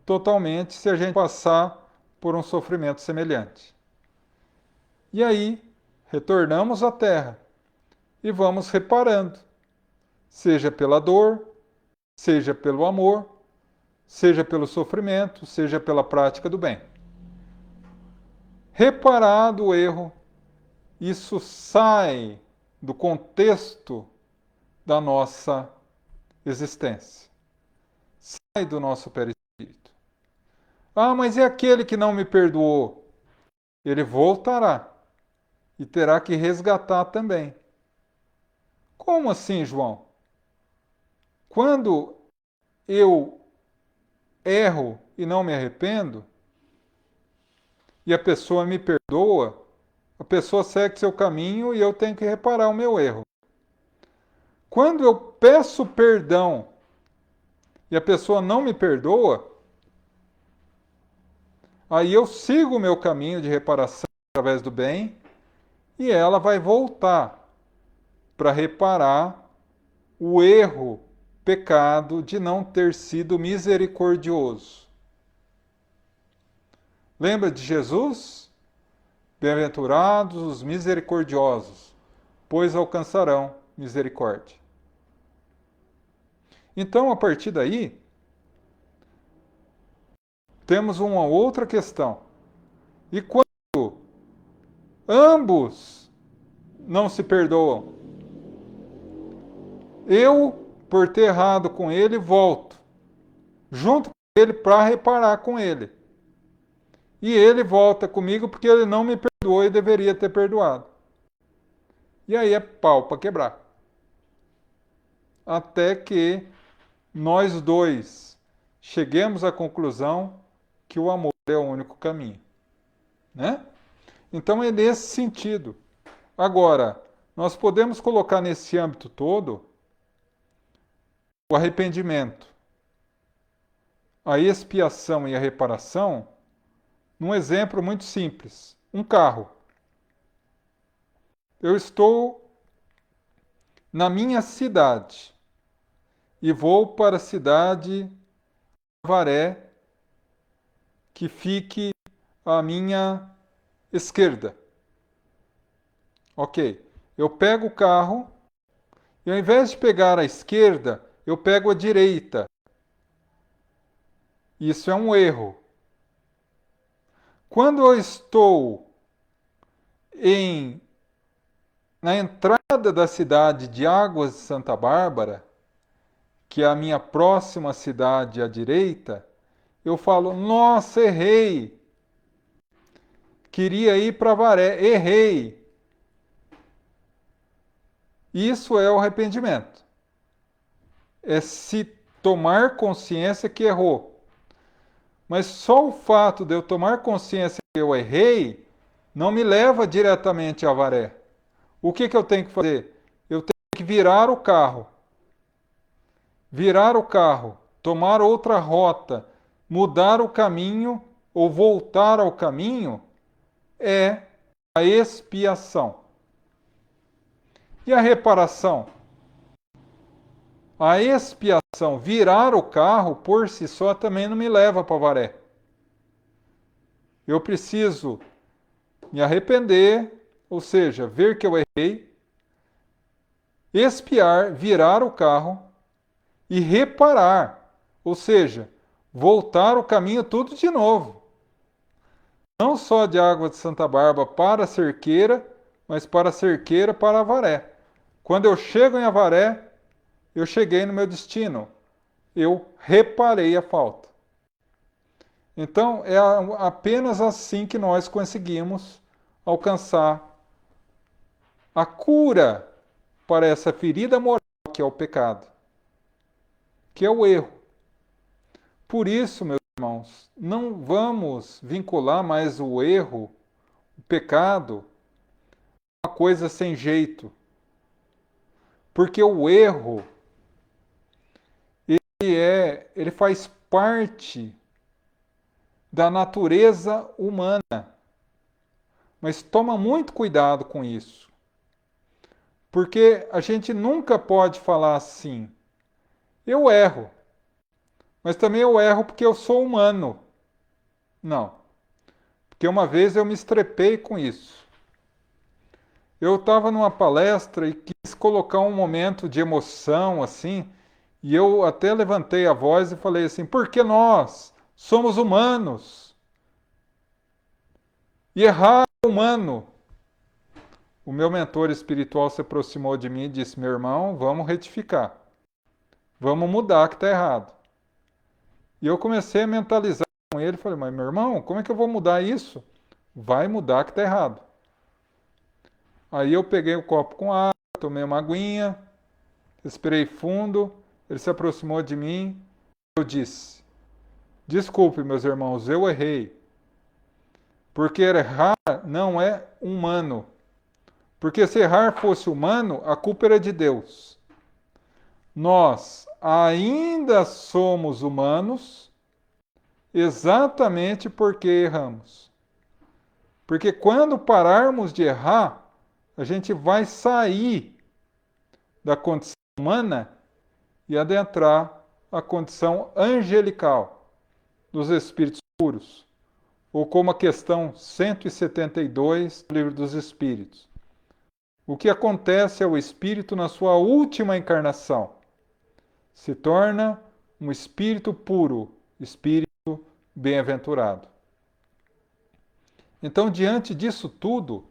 totalmente se a gente passar por um sofrimento semelhante. E aí, retornamos à Terra e vamos reparando, seja pela dor, seja pelo amor, seja pelo sofrimento, seja pela prática do bem. Reparado o erro, isso sai do contexto da nossa existência. Sai do nosso perispírito. Mas e aquele que não me perdoou? Ele voltará e terá que resgatar também. Como assim, João? Quando eu erro e não me arrependo, e a pessoa me perdoa, a pessoa segue seu caminho e eu tenho que reparar o meu erro. Quando eu peço perdão e a pessoa não me perdoa, aí eu sigo o meu caminho de reparação através do bem e ela vai voltar para reparar o erro, pecado de não ter sido misericordioso. Lembra de Jesus? Bem-aventurados os misericordiosos, pois alcançarão misericórdia. Então, a partir daí, temos uma outra questão. E quando ambos não se perdoam, eu, por ter errado com ele, volto junto com ele para reparar com ele. E ele volta comigo porque ele não me perdoou e deveria ter perdoado. E aí é pau para quebrar. Até que nós dois cheguemos à conclusão que o amor é o único caminho. Né? Então é nesse sentido. Agora, nós podemos colocar nesse âmbito todo o arrependimento, a expiação e a reparação num exemplo muito simples. Um carro. Eu estou na minha cidade e vou para a cidade de Avaré, que fique à minha esquerda. Ok. Eu pego o carro e ao invés de pegar a esquerda, eu pego a direita. Isso é um erro. Quando eu estou na entrada da cidade de Águas de Santa Bárbara, que é a minha próxima cidade à direita, eu falo, nossa, errei. Queria ir para Avaré, errei. Isso é o arrependimento. É se tomar consciência que errou. Mas só o fato de eu tomar consciência que eu errei não me leva diretamente a Avaré. O que eu tenho que fazer? Eu tenho que virar o carro. Virar o carro, tomar outra rota, mudar o caminho ou voltar ao caminho é a expiação. E a reparação? A expiação, virar o carro por si só também não me leva para Avaré. Eu preciso me arrepender, ou seja, ver que eu errei, expiar, virar o carro e reparar, ou seja, voltar o caminho tudo de novo. Não só de Água de Santa Bárbara para a Cerqueira, mas para a Cerqueira para Avaré. Quando eu chego em Avaré, eu cheguei no meu destino. Eu reparei a falta. Então, é apenas assim que nós conseguimos alcançar a cura para essa ferida moral que é o pecado, que é o erro. Por isso, meus irmãos, não vamos vincular mais o erro, o pecado, a uma coisa sem jeito. Porque o erro, ele faz parte da natureza humana. Mas toma muito cuidado com isso. Porque a gente nunca pode falar assim, eu erro, mas também eu erro porque eu sou humano. Não. Porque uma vez eu me estrepei com isso. Eu estava numa palestra e quis colocar um momento de emoção assim, e eu até levantei a voz e falei assim, porque nós somos humanos. E errar é humano. O meu mentor espiritual se aproximou de mim e disse, meu irmão, vamos retificar. Vamos mudar que está errado. E eu comecei a mentalizar com ele, falei, mas meu irmão, como é que eu vou mudar isso? Vai mudar que está errado. Aí eu peguei o copo com água, tomei uma aguinha, respirei fundo, ele se aproximou de mim, eu disse, desculpe meus irmãos, eu errei. Porque errar não é humano. Porque se errar fosse humano, a culpa era de Deus. Nós ainda somos humanos exatamente porque erramos. Porque quando pararmos de errar, a gente vai sair da condição humana e adentrar a condição angelical dos espíritos puros, ou como a questão 172 do Livro dos Espíritos. O que acontece ao espírito na sua última encarnação? Se torna um espírito puro, espírito bem-aventurado. Então, diante disso tudo,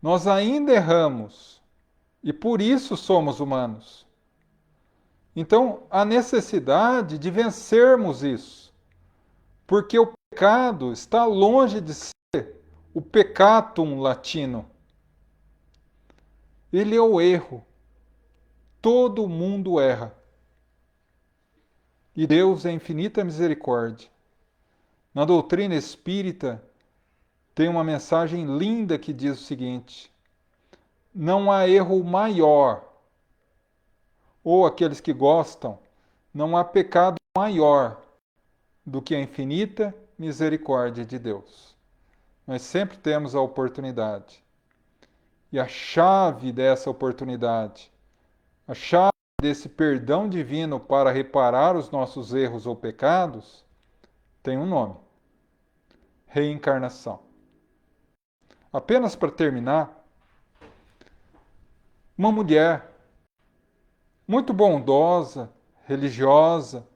nós ainda erramos e por isso somos humanos. Então, há necessidade de vencermos isso, porque o pecado está longe de ser o peccatum latino. Ele é o erro. Todo mundo erra. E Deus é infinita misericórdia. Na doutrina espírita, tem uma mensagem linda que diz o seguinte: não há erro maior, ou aqueles que gostam, não há pecado maior do que a infinita misericórdia de Deus. Nós sempre temos a oportunidade. E a chave dessa oportunidade, a chave desse perdão divino para reparar os nossos erros ou pecados, tem um nome: reencarnação. Apenas para terminar, uma mulher muito bondosa, religiosa,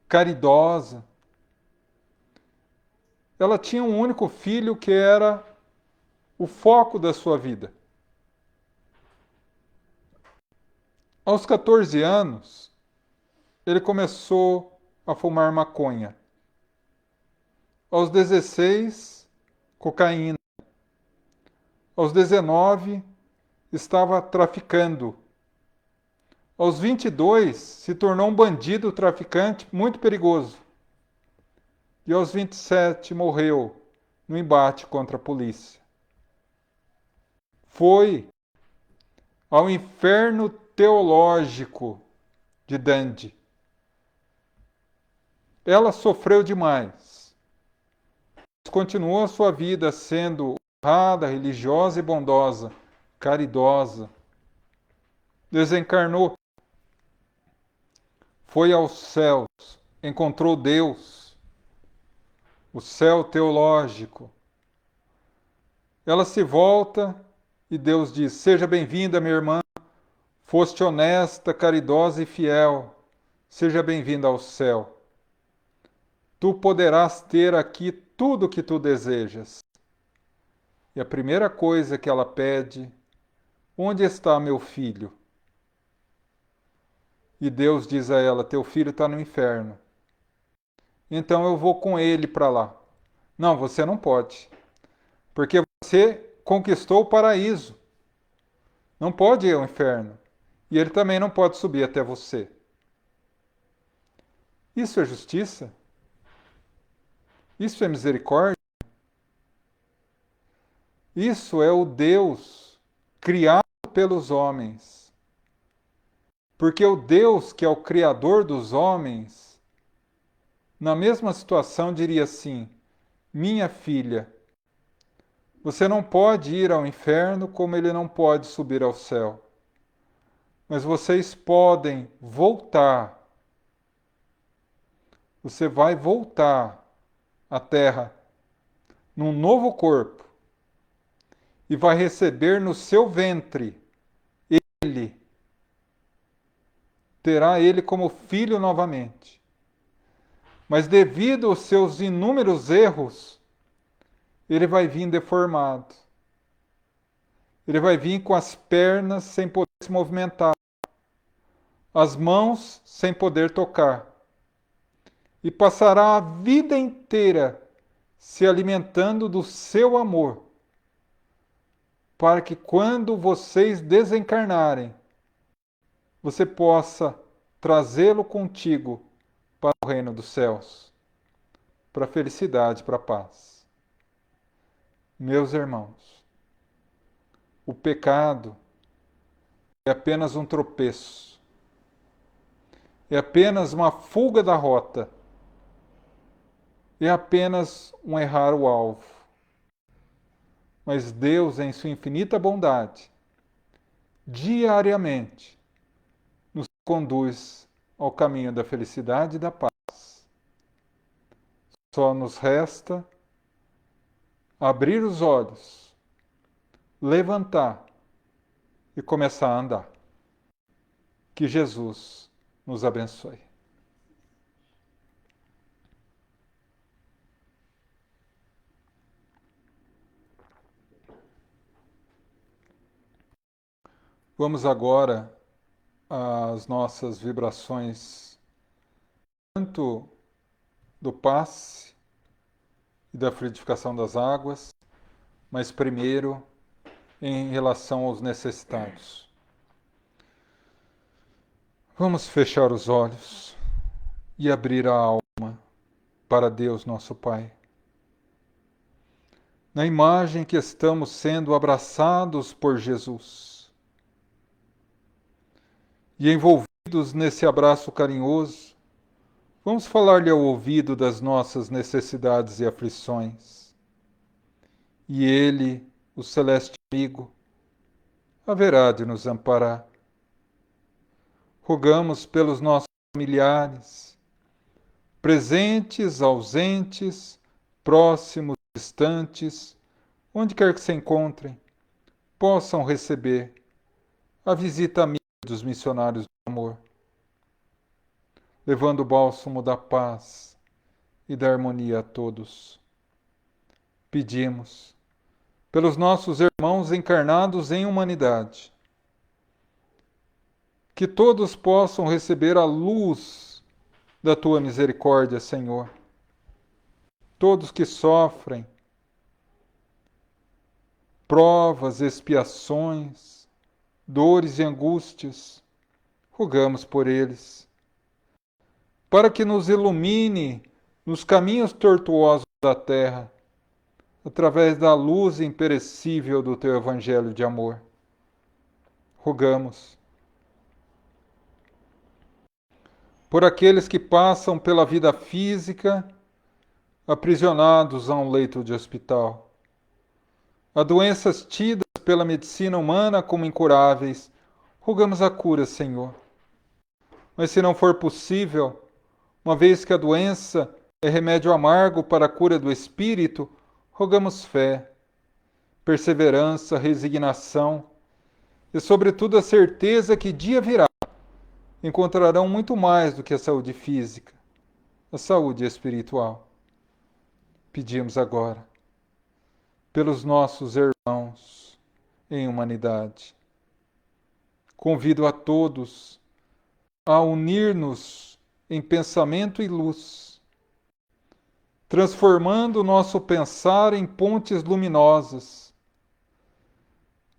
caridosa, ela tinha um único filho que era o foco da sua vida. Aos 14 anos, ele começou a fumar maconha. Aos 16, cocaína. Aos 19, estava traficando. Aos 22, se tornou um bandido traficante muito perigoso. E aos 27, morreu no embate contra a polícia. Foi ao inferno teológico de Dante. Ela sofreu demais. Continuou a sua vida sendo honrada, religiosa e bondosa, caridosa. Desencarnou. Foi aos céus, encontrou Deus, o céu teológico. Ela se volta e Deus diz: seja bem-vinda, minha irmã, foste honesta, caridosa e fiel, seja bem-vinda ao céu. Tu poderás ter aqui tudo o que tu desejas. E a primeira coisa que ela pede: onde está meu filho? E Deus diz a ela: teu filho está no inferno. Então eu vou com ele para lá. Não, você não pode. Porque você conquistou o paraíso. Não pode ir ao inferno. E ele também não pode subir até você. Isso é justiça? Isso é misericórdia? Isso é o Deus criado pelos homens. Porque o Deus que é o Criador dos homens, na mesma situação diria assim: minha filha, você não pode ir ao inferno como ele não pode subir ao céu. Mas vocês podem voltar. Você vai voltar à Terra num novo corpo e vai receber no seu ventre ele. Terá ele como filho novamente. Mas devido aos seus inúmeros erros, ele vai vir deformado. Ele vai vir com as pernas sem poder se movimentar, as mãos sem poder tocar. E passará a vida inteira se alimentando do seu amor, para que quando vocês desencarnarem, você possa trazê-lo contigo para o reino dos céus, para a felicidade, para a paz. Meus irmãos, o pecado é apenas um tropeço, é apenas uma fuga da rota, é apenas um errar o alvo. Mas Deus, em sua infinita bondade, diariamente nos conduz ao caminho da felicidade e da paz. Só nos resta abrir os olhos, levantar e começar a andar. Que Jesus nos abençoe. Vamos agora às nossas vibrações, tanto do passe e da fluidificação das águas, mas primeiro em relação aos necessitados. Vamos fechar os olhos e abrir a alma para Deus nosso Pai. Na imagem que estamos sendo abraçados por Jesus e envolvidos nesse abraço carinhoso, vamos falar-lhe ao ouvido das nossas necessidades e aflições. E Ele, o celeste amigo, haverá de nos amparar. Rogamos pelos nossos familiares, presentes, ausentes, próximos, distantes, onde quer que se encontrem, possam receber a visita amiga dos missionários do amor, levando o bálsamo da paz e da harmonia a todos. Pedimos pelos nossos irmãos encarnados em humanidade, que todos possam receber a luz da Tua misericórdia, Senhor. Todos que sofrem provas, expiações, dores e angústias, rogamos por eles, para que nos ilumine nos caminhos tortuosos da terra, através da luz imperecível do Teu Evangelho de amor. Rogamos por aqueles que passam pela vida física, aprisionados a um leito de hospital, a doenças tidas pela medicina humana como incuráveis, rogamos a cura, Senhor. Mas se não for possível, uma vez que a doença é remédio amargo para a cura do espírito, rogamos fé, perseverança, resignação e, sobretudo, a certeza que dia virá encontrarão muito mais do que a saúde física, a saúde espiritual. Pedimos agora pelos nossos irmãos em humanidade. Convido a todos a unir-nos em pensamento e luz, transformando o nosso pensar em pontes luminosas,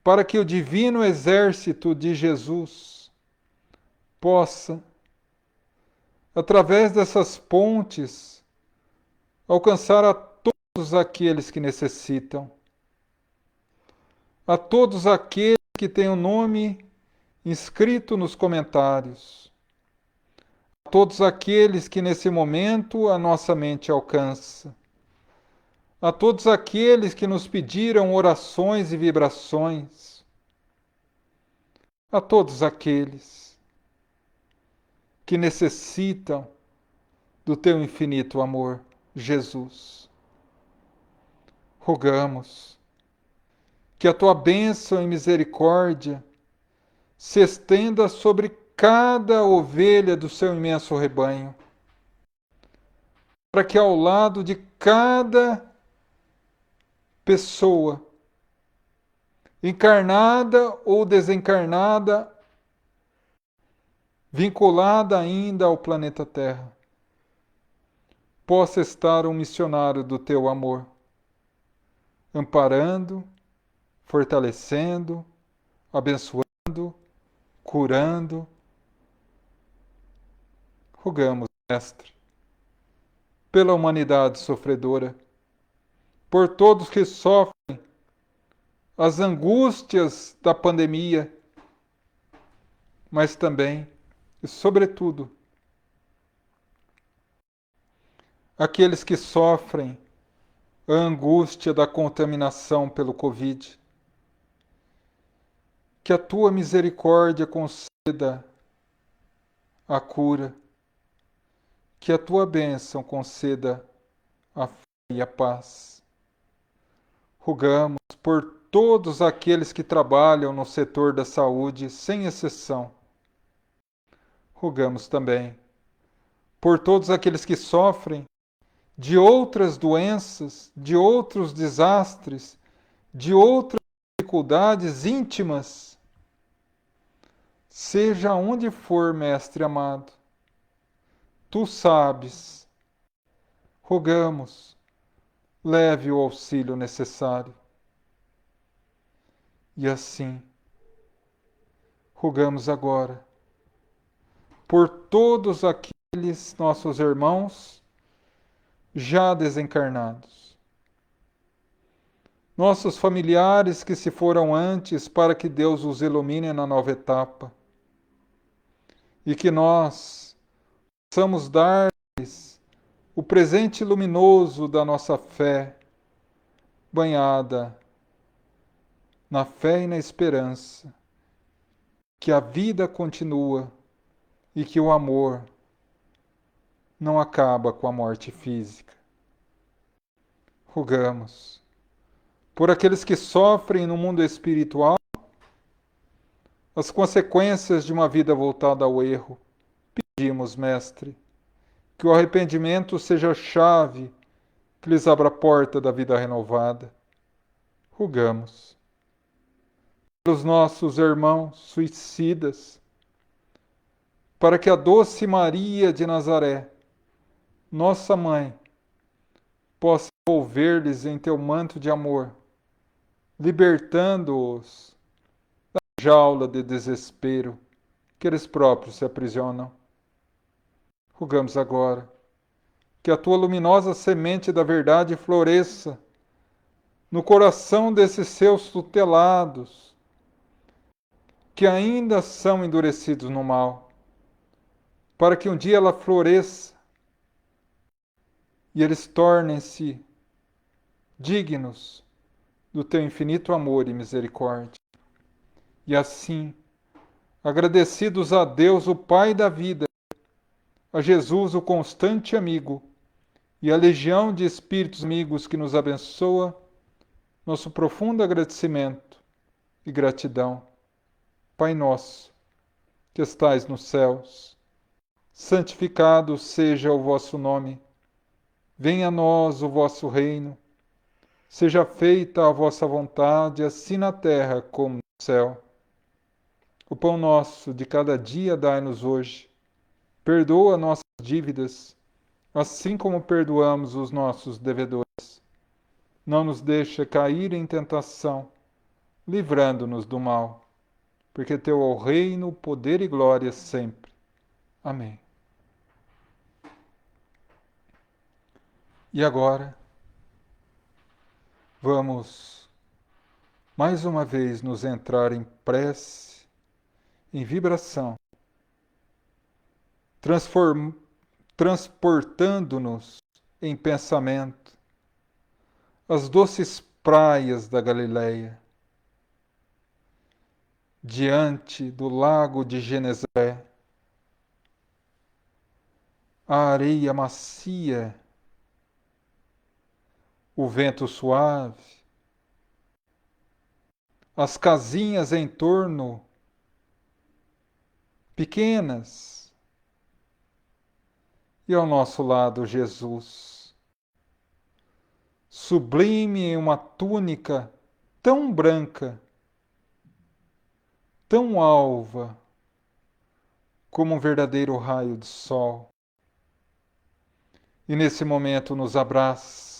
para que o divino exército de Jesus possa, através dessas pontes, alcançar a todos aqueles que necessitam, a todos aqueles que têm o nome inscrito nos comentários, a todos aqueles que nesse momento a nossa mente alcança, a todos aqueles que nos pediram orações e vibrações, a todos aqueles que necessitam do Teu infinito amor, Jesus. Rogamos que a Tua bênção e misericórdia se estenda sobre cada ovelha do Seu imenso rebanho, para que ao lado de cada pessoa, encarnada ou desencarnada, vinculada ainda ao planeta Terra, possa estar um missionário do Teu amor, amparando, fortalecendo, abençoando, curando. Rogamos, Mestre, pela humanidade sofredora, por todos que sofrem as angústias da pandemia, mas também e, sobretudo, aqueles que sofrem a angústia da contaminação pelo Covid que a tua misericórdia conceda a cura, que a tua bênção conceda a fé e a paz. Rogamos por todos aqueles que trabalham no setor da saúde, sem exceção. Rogamos também por todos aqueles que sofrem de outras doenças, de outros desastres, de outras dificuldades íntimas. Seja onde for, Mestre amado, tu sabes. Rogamos, leve o auxílio necessário. E assim, rogamos agora por todos aqueles nossos irmãos já desencarnados, nossos familiares que se foram antes, para que Deus os ilumine na nova etapa e que nós possamos dar-lhes o presente luminoso da nossa fé, banhada na fé e na esperança, que a vida continua e que o amor não acaba com a morte física. Rogamos por aqueles que sofrem no mundo espiritual as consequências de uma vida voltada ao erro. Pedimos, Mestre, que o arrependimento seja a chave que lhes abra a porta da vida renovada. Rogamos pelos nossos irmãos suicidas, para que a doce Maria de Nazaré, nossa mãe, possa envolver-lhes em teu manto de amor, libertando-os da jaula de desespero que eles próprios se aprisionam. Rogamos agora que a tua luminosa semente da verdade floresça no coração desses seus tutelados, que ainda são endurecidos no mal, para que um dia ela floresça e eles tornem-se dignos do teu infinito amor e misericórdia. E assim, agradecidos a Deus, o Pai da vida, a Jesus, o constante amigo, e a legião de espíritos amigos que nos abençoa, nosso profundo agradecimento e gratidão. Pai nosso, que estais nos céus, santificado seja o vosso nome. Venha a nós o vosso reino. Seja feita a vossa vontade, assim na terra como no céu. O pão nosso de cada dia dai-nos hoje. Perdoa nossas dívidas, assim como perdoamos os nossos devedores. Não nos deixa cair em tentação, livrando-nos do mal. Porque teu é o reino, poder e glória sempre. Amém. E agora, vamos mais uma vez nos entrar em prece, em vibração, transportando-nos em pensamento às doces praias da Galileia, diante do lago de Genezaré, a areia macia, o vento suave, as casinhas em torno, pequenas, e ao nosso lado Jesus, sublime em uma túnica tão branca, tão alva, como um verdadeiro raio de sol. E nesse momento nos abraça,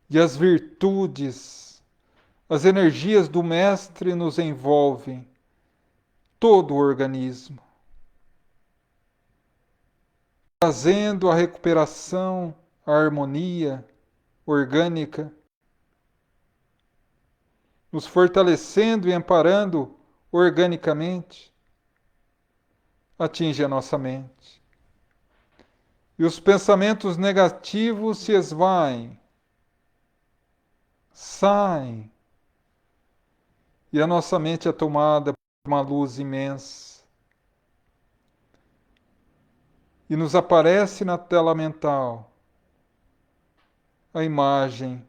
e as virtudes, as energias do Mestre nos envolvem todo o organismo, trazendo a recuperação, a harmonia orgânica, nos fortalecendo e amparando organicamente, atinge a nossa mente. E os pensamentos negativos se esvaem, saem, e a nossa mente é tomada por uma luz imensa. E nos aparece na tela mental a imagem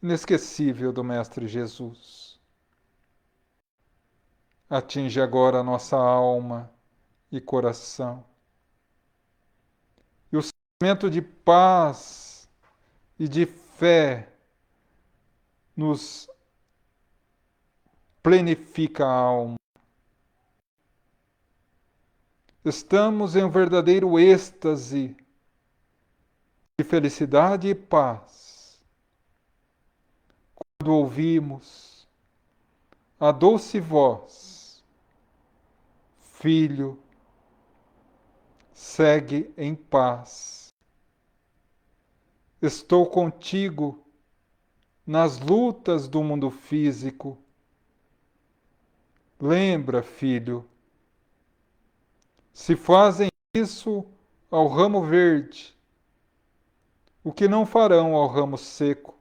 inesquecível do Mestre Jesus. Atinge agora a nossa alma e coração. E o sentimento de paz e de fé nos plenifica a alma. Estamos em um verdadeiro êxtase de felicidade e paz quando ouvimos a doce voz: Filho, segue em paz. Estou contigo nas lutas do mundo físico. Lembra, filho, se fazem isso ao ramo verde, o que não farão ao ramo seco?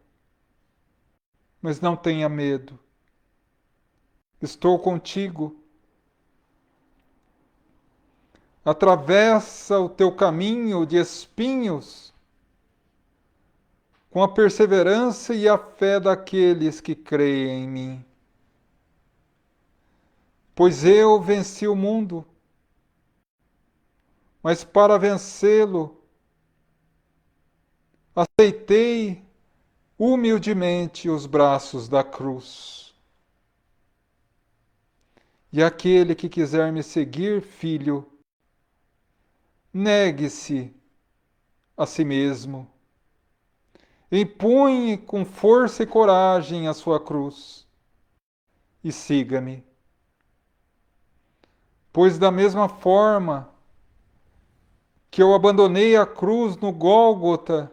Mas não tenha medo. Estou contigo. Atravessa o teu caminho de espinhos com a perseverança e a fé daqueles que creem em mim. Pois eu venci o mundo, mas para vencê-lo, aceitei humildemente os braços da cruz. E aquele que quiser me seguir, filho, negue-se a si mesmo. Empunhe com força e coragem a sua cruz e siga-me. Pois da mesma forma que eu abandonei a cruz no Gólgota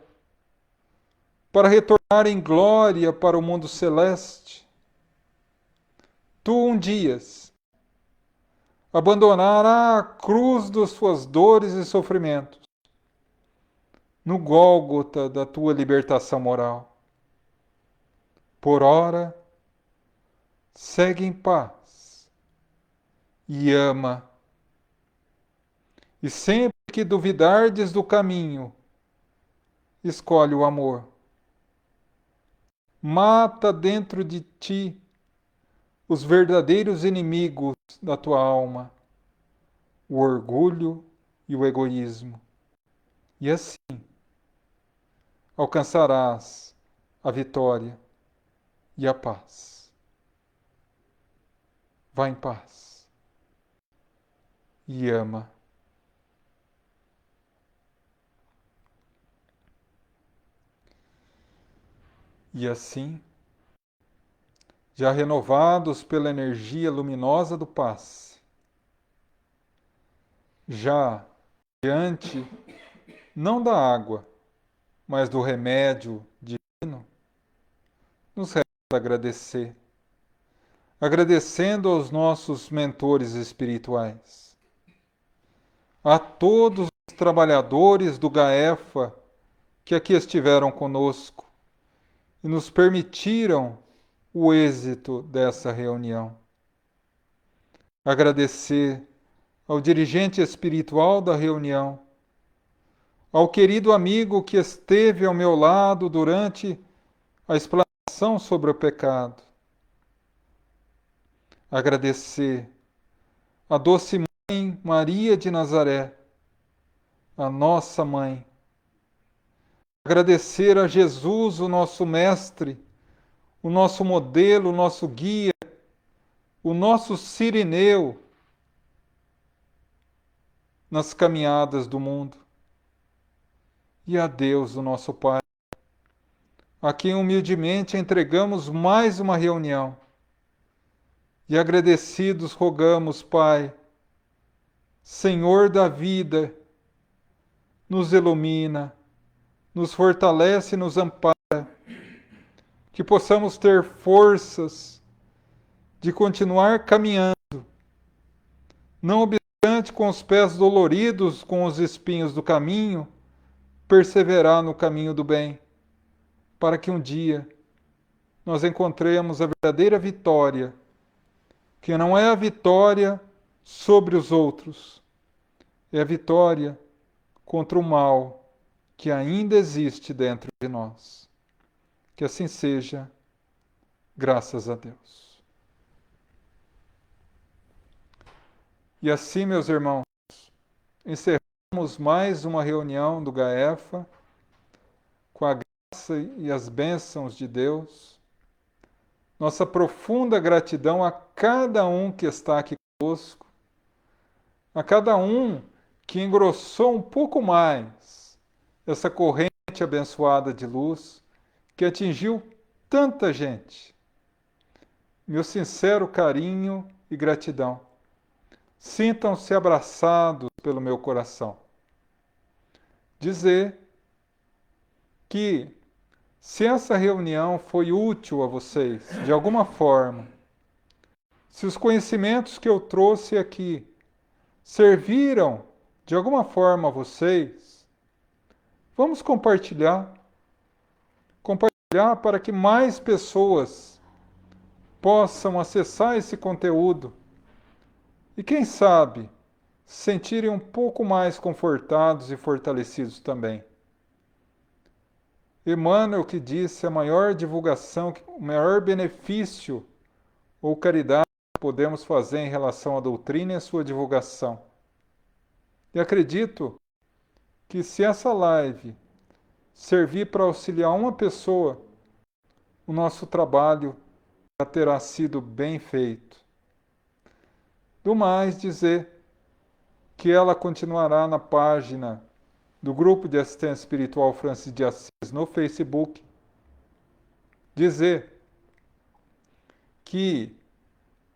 para retornar em glória para o mundo celeste, tu um dia abandonarás a cruz das suas dores e sofrimentos no Gólgota da tua libertação moral. Por ora, segue em paz e ama. E sempre que duvidardes do caminho, escolhe o amor. Mata dentro de ti os verdadeiros inimigos da tua alma, o orgulho e o egoísmo. E assim alcançarás a vitória e a paz. Vá em paz e ama. E assim, já renovados pela energia luminosa do passe, já diante não da água, mas do remédio divino, nos resta agradecer. Agradecendo aos nossos mentores espirituais, a todos os trabalhadores do GAEFA que aqui estiveram conosco e nos permitiram o êxito dessa reunião. Agradecer ao dirigente espiritual da reunião, ao querido amigo que esteve ao meu lado durante a explanação sobre o pecado. Agradecer a doce Mãe Maria de Nazaré, a nossa mãe. Agradecer a Jesus, o nosso mestre, o nosso modelo, o nosso guia, o nosso Cirineu nas caminhadas do mundo. E a Deus, o nosso Pai, a quem humildemente entregamos mais uma reunião. E agradecidos rogamos, Pai, Senhor da vida, nos ilumina, nos fortalece e nos ampara, que possamos ter forças de continuar caminhando, não obstante com os pés doloridos com os espinhos do caminho, perseverar no caminho do bem, para que um dia nós encontremos a verdadeira vitória que não é a vitória sobre os outros, é a vitória contra o mal que ainda existe dentro de nós. Que assim seja, graças a Deus. E assim, meus irmãos, encerramos mais uma reunião do GAEFA com a graça e as bênçãos de Deus. Nossa profunda gratidão a cada um que está aqui conosco, a cada um que engrossou um pouco mais essa corrente abençoada de luz que atingiu tanta gente. Meu sincero carinho e gratidão. Sintam-se abraçados pelo meu coração. Dizer que, se essa reunião foi útil a vocês, de alguma forma, se os conhecimentos que eu trouxe aqui serviram de alguma forma a vocês, vamos compartilhar. Compartilhar para que mais pessoas possam acessar esse conteúdo e, quem sabe, se sentirem um pouco mais confortados e fortalecidos também. Emmanuel que disse a maior divulgação, o maior benefício ou caridade que podemos fazer em relação à doutrina é a sua divulgação. E acredito que se essa live servir para auxiliar uma pessoa, o nosso trabalho já terá sido bem feito. Do mais, dizer que ela continuará na página do Grupo de Assistência Espiritual Francis de Assis no Facebook. Dizer que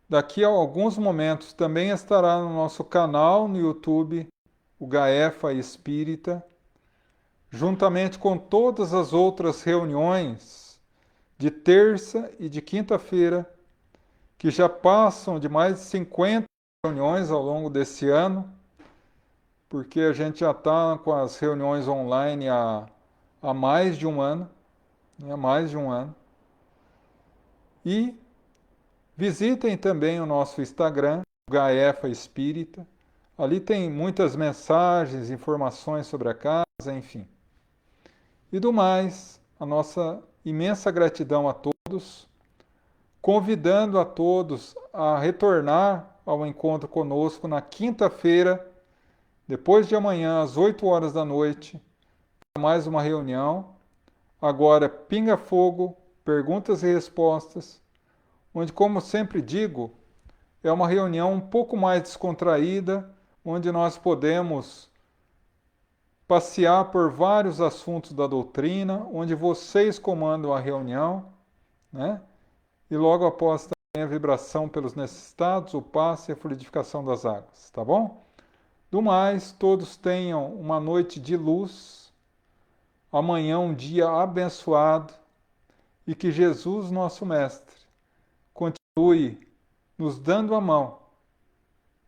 daqui a alguns momentos também estará no nosso canal no YouTube, o GAEFA Espírita, juntamente com todas as outras reuniões de terça e de quinta-feira, que já passam de mais de 50 reuniões ao longo desse ano, porque a gente já está com as reuniões online há mais de um ano, né? Mais de um ano. E visitem também o nosso Instagram, Gaefa Espírita. Ali tem muitas mensagens, informações sobre a casa, enfim. E do mais, a nossa imensa gratidão a todos, convidando a todos a retornar ao encontro conosco na quinta-feira, depois de amanhã, às 8 horas da noite, para mais uma reunião. Agora, Pinga Fogo, perguntas e respostas, onde, como sempre digo, é uma reunião um pouco mais descontraída, onde nós podemos passear por vários assuntos da doutrina, onde vocês comandam a reunião, né? E logo após também a vibração pelos necessitados, o passe e a fluidificação das águas, tá bom? Do mais, todos tenham uma noite de luz, amanhã um dia abençoado e que Jesus, nosso Mestre, continue nos dando a mão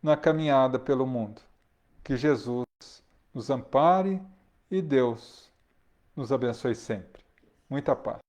na caminhada pelo mundo. Que Jesus nos ampare e Deus nos abençoe sempre. Muita paz.